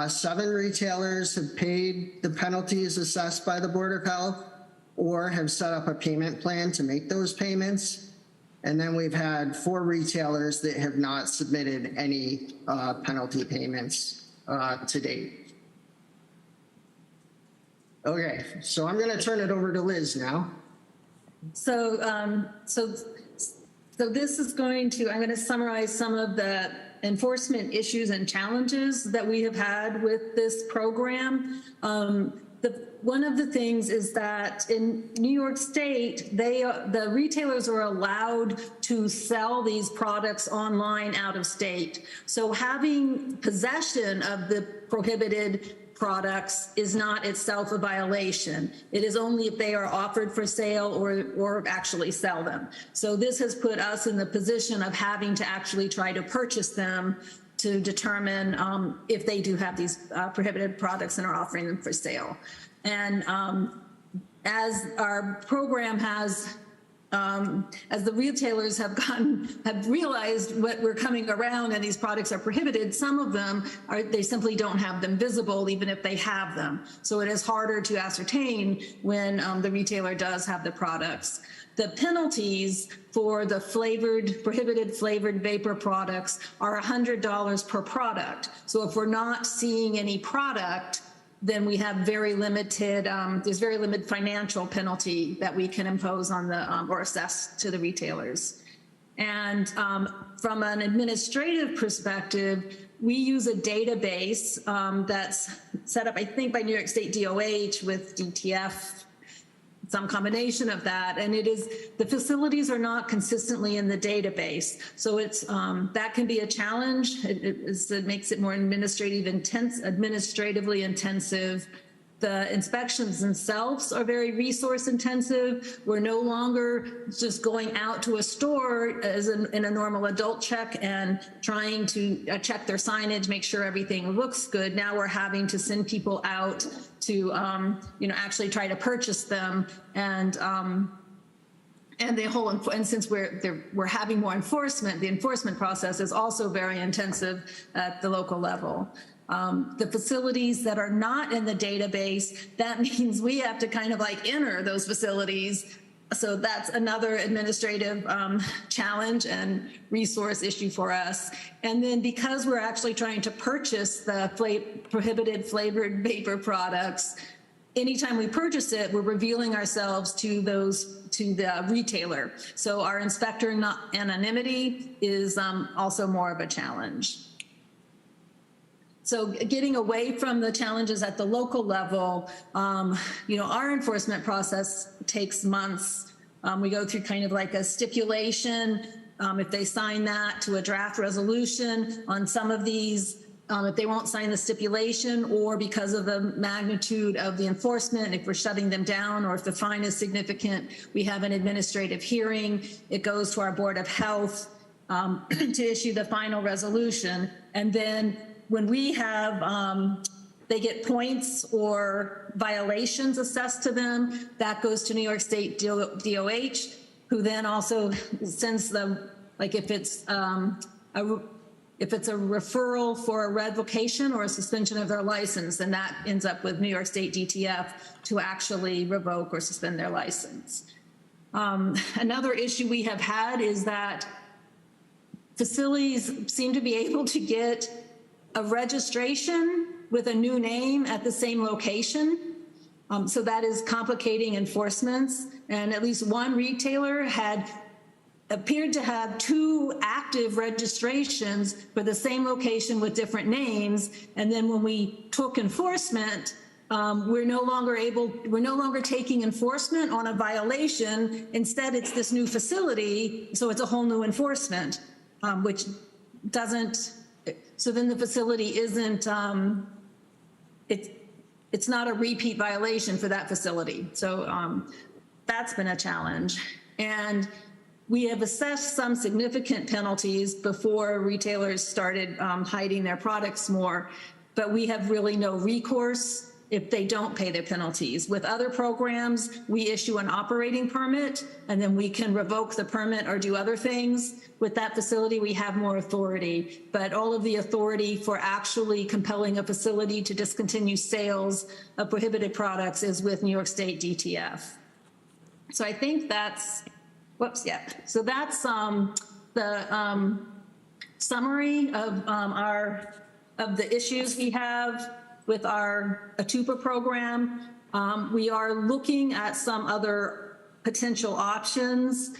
7 retailers have paid the penalties assessed by the Board of Health or have set up a payment plan to make those payments. And then we've had 4 retailers that have not submitted any penalty payments to date. Okay, so I'm going to turn it over to Liz now. So this is I'm going to summarize some of the enforcement issues and challenges that we have had with this program. one of the things is that in New York State, the retailers are allowed to sell these products online out of state. So having possession of the prohibited products is not itself a violation. It is only if they are offered for sale or actually sell them. So this has put us in the position of having to actually try to purchase them to determine if they do have these prohibited products and are offering them for sale. And as our program has, as the retailers have realized what we're coming around and these products are prohibited, some of them they simply don't have them visible even if they have them. So it is harder to ascertain when the retailer does have the products. The penalties for the prohibited flavored vapor products are $100 per product. So if we're not seeing any product, then we have very limited, there's very limited financial penalty that we can impose on the, or assess to the retailers. And from an administrative perspective, we use a database that's set up, I think, by New York State DOH with DTF, some combination of that, and it is, the facilities are not consistently in the database, so it's that can be a challenge. It makes it more administratively intensive. The inspections themselves are very resource intensive. We're no longer just going out to a store as in a normal adult check and trying to check their signage, make sure everything looks good. Now we're having to send people out to, actually try to purchase them, and the whole, and since we're having more enforcement, the enforcement process is also very intensive at the local level. The facilities that are not in the database, that means we have to kind of like enter those facilities. So that's another administrative challenge and resource issue for us. And then because we're actually trying to purchase the prohibited flavored vapor products, anytime we purchase it, we're revealing ourselves to the retailer. So our inspector anonymity is also more of a challenge. So getting away from the challenges at the local level, our enforcement process takes months. We go through kind of like a stipulation, if they sign that, to a draft resolution on some of these. If they won't sign the stipulation, or because of the magnitude of the enforcement, if we're shutting them down, or if the fine is significant, we have an administrative hearing. It goes to our Board of Health to issue the final resolution. And then when we have, they get points or violations assessed to them, that goes to New York State DOH, who then also sends them, like if it's a referral for a revocation or a suspension of their license, then that ends up with New York State DTF to actually revoke or suspend their license. Another issue we have had is that facilities seem to be able to get a registration with a new name at the same location. So that is complicating enforcements. And at least one retailer had appeared to have 2 active registrations for the same location with different names. And then when we took enforcement, we're no longer taking enforcement on a violation. Instead, it's this new facility. So it's a whole new enforcement, which doesn't, so then the facility isn't, it's not a repeat violation for that facility. So that's been a challenge. And we have assessed some significant penalties before retailers started hiding their products more, but we have really no recourse if they don't pay their penalties. With other programs, we issue an operating permit, and then we can revoke the permit or do other things. With that facility, we have more authority, but all of the authority for actually compelling a facility to discontinue sales of prohibited products is with New York State DTF. So I think that's, whoops, yeah. So that's the summary of the issues we have with our ATUPA program. We are looking at some other potential options.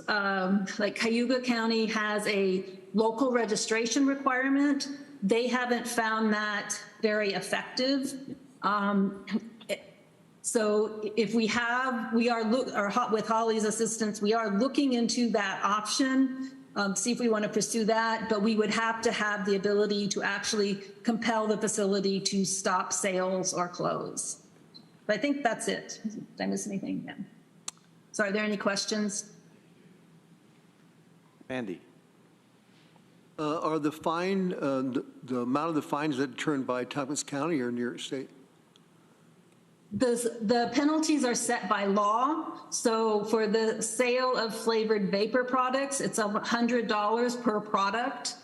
Like Cayuga County has a local registration requirement. They haven't found that very effective. So if we are with Holly's assistance, we are looking into that option, see if we want to pursue that, but we would have to have the ability to actually compel the facility to stop sales or close. But I think that's it. Did I miss anything? Yeah. So are there any questions? Andy? Are the fine, the amount of the fines that turned by Tompkins County or New York State? The penalties are set by law. So for the sale of flavored vapor products, it's $100 per product.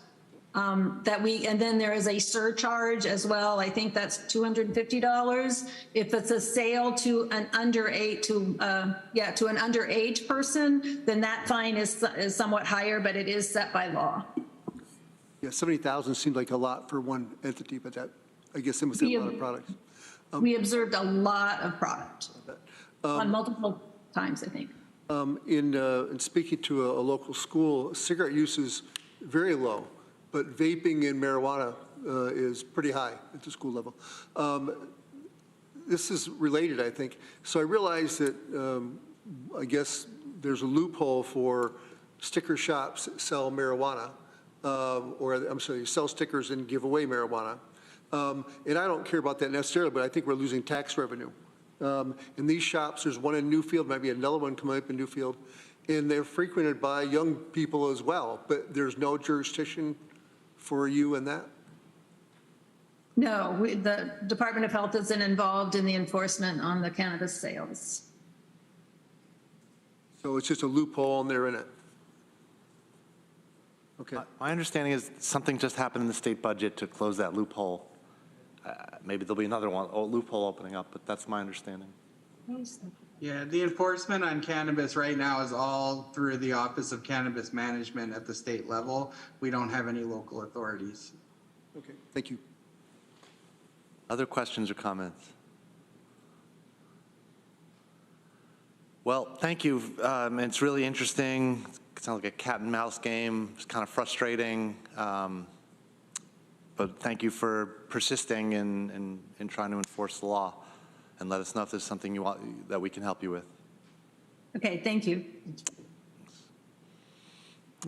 And then there is a surcharge as well. I think that's $250. If it's a sale to an underage person, then that fine is somewhat higher, but it is set by law. Yeah, 70,000 seemed like a lot for one entity, but that, I guess, it must be a lot of products. We observed a lot of product on multiple times, I think. In speaking to a local school, cigarette use is very low, but vaping and marijuana is pretty high at the school level. This is related, I think. So I realize that I guess there's a loophole for sticker shops that sell marijuana, or I'm sorry, sell stickers and give away marijuana. And I don't care about that necessarily, but I think we're losing tax revenue. In these shops, there's one in Newfield, maybe another one coming up in Newfield, and they're frequented by young people as well, but there's no jurisdiction for you in that? No, the Department of Health isn't involved in the enforcement on the cannabis sales. So it's just a loophole and they're in it? Okay. My understanding is something just happened in the state budget to close that loophole. Maybe there'll be another loophole opening up, but that's my understanding. Yeah, the enforcement on cannabis right now is all through the Office of Cannabis Management at the state level. We don't have any local authorities. Okay, thank you. Other questions or comments? Well, thank you. It's really interesting. It sounds like a cat and mouse game. It's kind of frustrating. But thank you for persisting in trying to enforce the law, and let us know if there's something you want that we can help you with. Okay, thank you.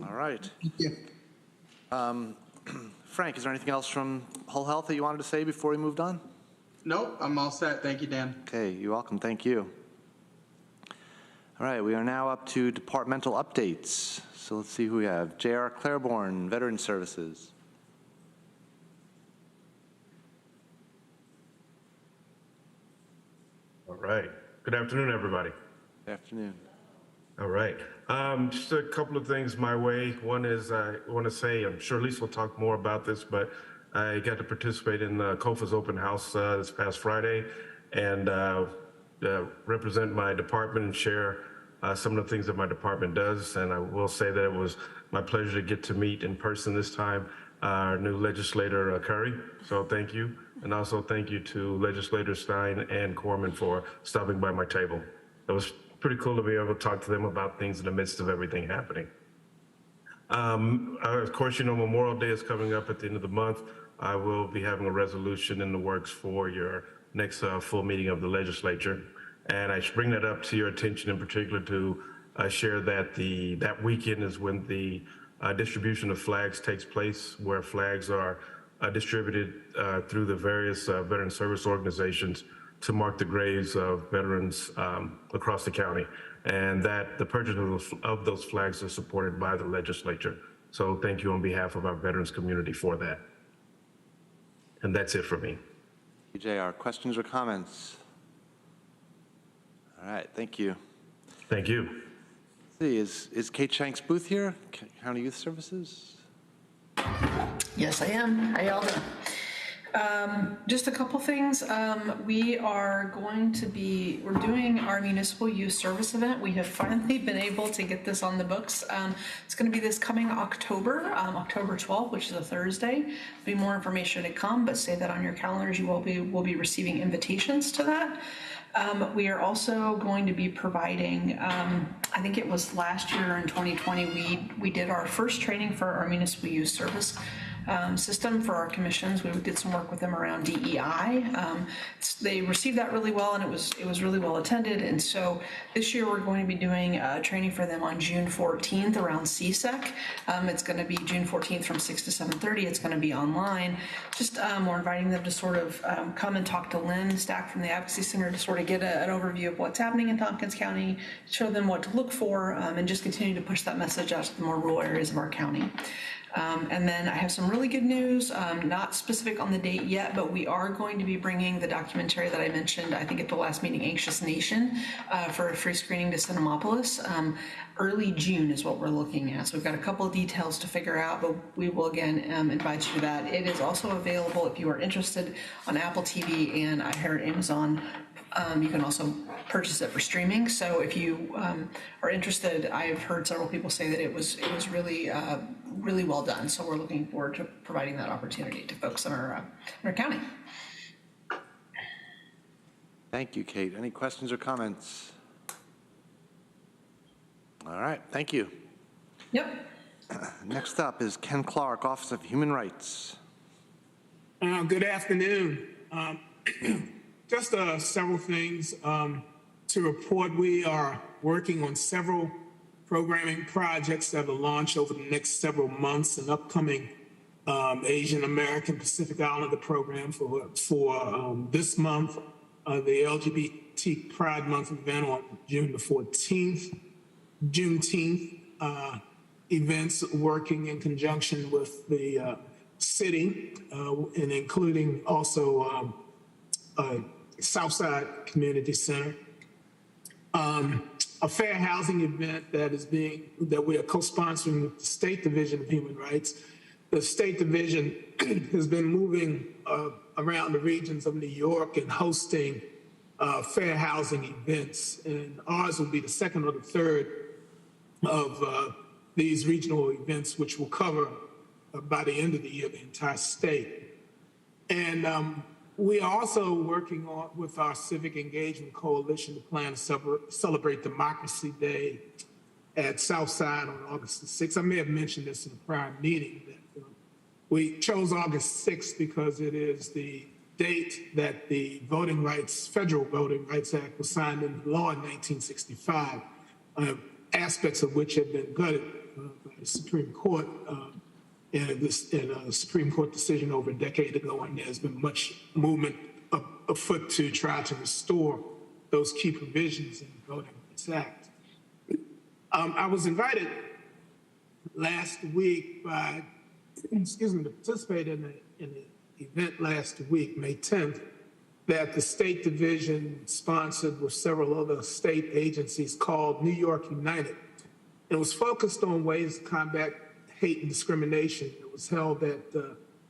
All right. Thank you. Frank, is there anything else from Whole Health that you wanted to say before we moved on? Nope, I'm all set. Thank you, Dan. Okay, you're welcome. Thank you. All right, we are now up to departmental updates. So let's see who we have. J.R. Claiborne, Veteran Services. All right. Good afternoon, everybody. Good afternoon. All right. Just a couple of things my way. One is I want to say, I'm sure Lisa will talk more about this, but I got to participate in COFA's open house this past Friday and represent my department and share some of the things that my department does. And I will say that it was my pleasure to get to meet in person this time our new legislator Curry. So thank you. And also thank you to Legislator Stein and Corman for stopping by my table. It was pretty cool to be able to talk to them about things in the midst of everything happening. Of course, you know, Memorial Day is coming up at the end of the month. I will be having a resolution in the works for your next full meeting of the legislature. And I should bring that up to your attention in particular to share that that weekend is when the distribution of flags takes place, where flags are distributed through the various veteran service organizations to mark the graves of veterans across the county. And that the purchase of those flags is supported by the legislature. So thank you on behalf of our veterans community for that. And that's it for me. JR, questions or comments? All right, thank you. Thank you. Let's see, is Kate Shank's booth here? County Youth Services? Yes, I am. How y'all doing? Just a couple things. We're doing our municipal youth service event. We have finally been able to get this on the books. It's going to be this coming October 12th, which is a Thursday. There'll be more information to come, but save that on your calendars. You will be receiving invitations to that. We are also going to be providing, I think it was last year in 2020, we did our first training for our municipal youth service system for our commissions. We did some work with them around DEI. They received that really well, and it was really well attended. And so this year we're going to be doing training for them on June 14th around CSEC. It's going to be June 14th from 6 to 7:30. It's going to be online. Just we're inviting them to sort of come and talk to Lynn Stack from the Advocacy Center to sort of get an overview of what's happening in Tompkins County, show them what to look for, and just continue to push that message out to the more rural areas of our county. And then I have some really good news, not specific on the date yet, but we are going to be bringing the documentary that I mentioned, I think at the last meeting, Anxious Nation, for a free screening to Cinemapolis. Early June is what we're looking at. So we've got a couple of details to figure out, but we will again invite you to that. It is also available if you are interested on Apple TV and I heard Amazon. You can also purchase it for streaming. So if you are interested, I've heard several people say that it was really really well done. So we're looking forward to providing that opportunity to folks in our county. Thank you, Kate. Any questions or comments? All right, thank you. Yep. Next up is Ken Clark, Office of Human Rights. Good afternoon. Just several things to report. We are working on several programming projects that will launch over the next several months. An upcoming Asian American Pacific Islander program for this month, the LGBT Pride Month event on June the 14th, Juneteenth events working in conjunction with the city and including also Southside Community Center. A fair housing event that we are co-sponsoring with the State Division of Human Rights. The State Division has been moving around the regions of New York and hosting fair housing events, and ours will be the second or the third of these regional events, which will cover by the end of the year the entire state. And we are also working with our Civic Engagement Coalition to plan to celebrate Democracy Day at Southside on August the 6th. I may have mentioned this in a prior meeting. That we chose August 6th because it is the date that the Federal Voting Rights Act was signed into law in 1965, aspects of which have been gutted by the Supreme Court in a Supreme Court decision over a decade ago, and there's been much movement afoot to try to restore those key provisions in the Voting Rights Act. I was invited last week to participate in an event last week, May 10th, that the State Division sponsored with several other state agencies called New York United. It was focused on ways to combat hate and discrimination. It was held at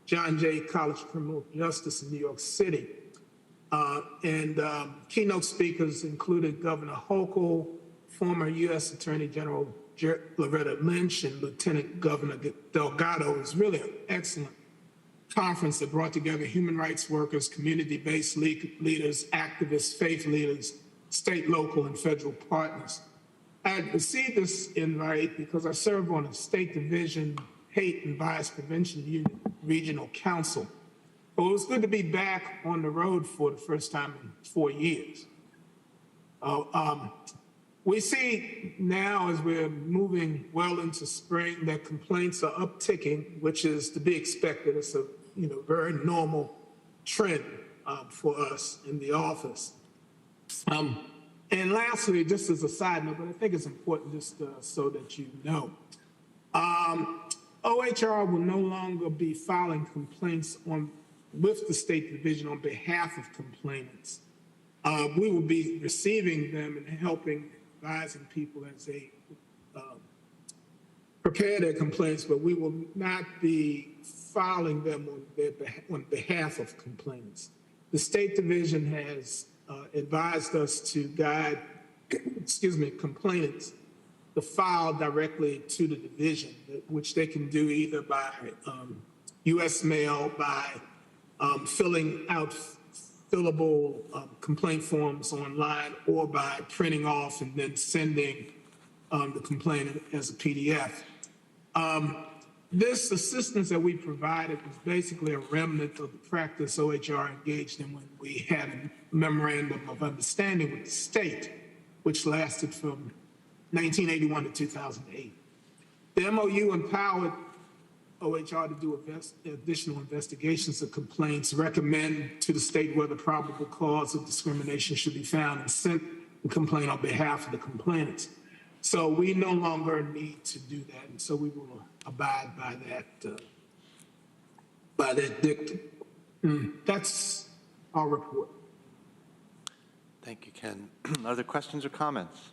John Jay College of Criminal Justice in New York City. Keynote speakers included Governor Hochul, former U.S. Attorney General Loretta Lynch, and Lieutenant Governor Delgado. It was really an excellent conference that brought together human rights workers, community-based leaders, activists, faith leaders, state, local, and federal partners. I had received this invite because I serve on a State Division Hate and Bias Prevention Unit Regional Council. But it was good to be back on the road for the first time in 4 years. We see now, as we're moving well into spring, that complaints are upticking, which is to be expected. It's a very normal trend for us in the office. And lastly, just as a side note, but I think it's important just so that you know, OHR will no longer be filing complaints with the State Division on behalf of complainants. We will be receiving them and helping, advising people as they prepare their complaints, but we will not be filing them on behalf of complainants. The State Division has advised us to guide, complainants to file directly to the division, which they can do either by U.S. mail, by filling out fillable complaint forms online, or by printing off and then sending the complaint as a PDF. This assistance that we provided was basically a remnant of the practice OHR engaged in when we had a memorandum of understanding with the state, which lasted from 1981 to 2008. The MOU empowered OHR to do additional investigations of complaints, recommend to the state whether probable cause of discrimination should be found, and sent the complaint on behalf of the complainants. So we no longer need to do that, and so we will abide by that dictum. That's our report. Thank you, Ken. Are there questions or comments?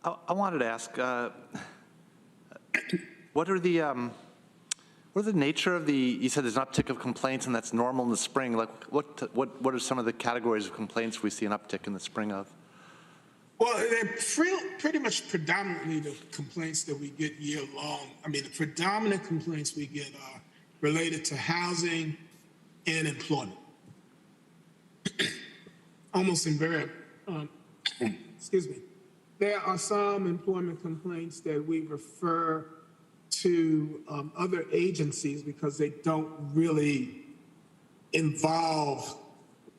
I wanted to ask, what are the nature of the, you said there's an uptick of complaints and that's normal in the spring. Like what are some of the categories of complaints we see an uptick in the spring of? Well, they're pretty much predominantly the complaints that we get year long. I mean, the predominant complaints we get are related to housing and employment. Almost invariably, excuse me. There are some employment complaints that we refer to other agencies because they don't really involve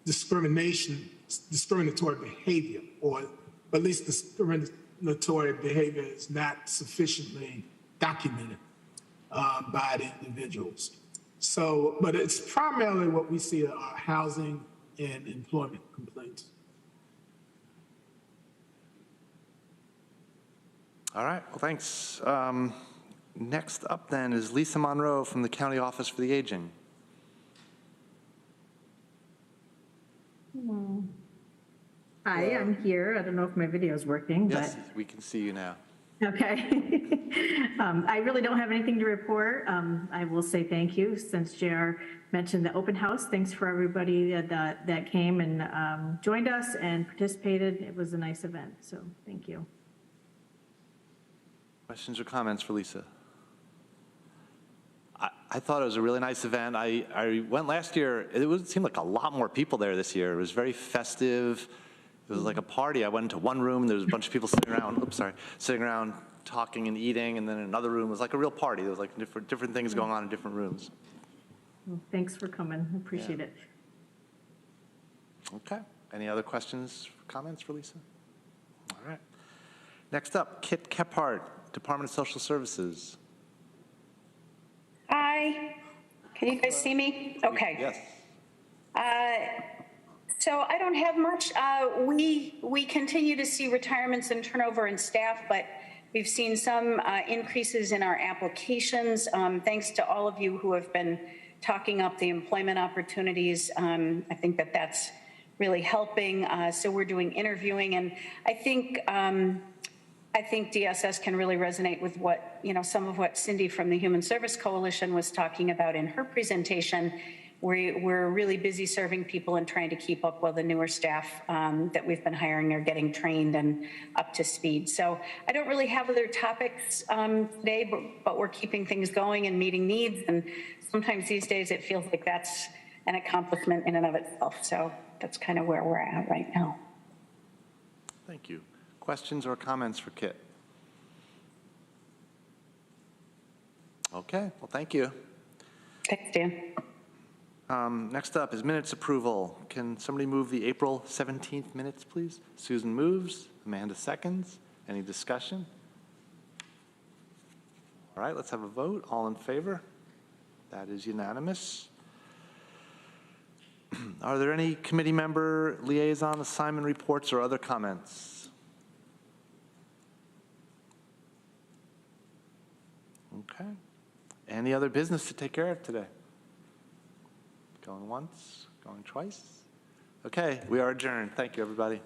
discriminatory behavior, or at least discriminatory behavior is not sufficiently documented by the individuals. So, but it's primarily what we see are housing and employment complaints. All right, well, thanks. Next up then is Lisa Monroe from the County Office for the Aging. Hi, I'm here. I don't know if my video is working, yes, we can see you now. Okay. I really don't have anything to report. I will say thank you, since JR mentioned the open house. Thanks for everybody that came and joined us and participated. It was a nice event, so thank you. Questions or comments for Lisa? I thought it was a really nice event. I went last year. It seemed like a lot more people there this year. It was very festive. It was like a party. I went into one room, there was a bunch of people sitting around, sitting around talking and eating, and then in another room was like a real party. There was like different things going on in different rooms. Well, thanks for coming. I appreciate it. Okay. Any other questions, comments for Lisa? All right. Next up, Kit Kephart, Department of Social Services. Hi. Can you guys see me? Okay. Yes. So I don't have much. We continue to see retirements and turnover in staff, but we've seen some increases in our applications. Thanks to all of you who have been talking up the employment opportunities. I think that's really helping. So we're doing interviewing, and I think DSS can really resonate with what, some of what Cindy from the Human Service Coalition was talking about in her presentation. We're really busy serving people and trying to keep up while the newer staff that we've been hiring are getting trained and up to speed. So I don't really have other topics today, but we're keeping things going and meeting needs. And sometimes these days it feels like that's an accomplishment in and of itself. So that's kind of where we're at right now. Thank you. Questions or comments for Kit? Okay, well, thank you. Thanks, Dan. Next up is minutes approval. Can somebody move the April 17th minutes, please? Susan moves. Amanda seconds. Any discussion? All right, let's have a vote. All in favor? That is unanimous. Are there any committee member liaison assignment reports or other comments? Okay. Any other business to take care of today? Going once, going twice. Okay, we are adjourned. Thank you, everybody.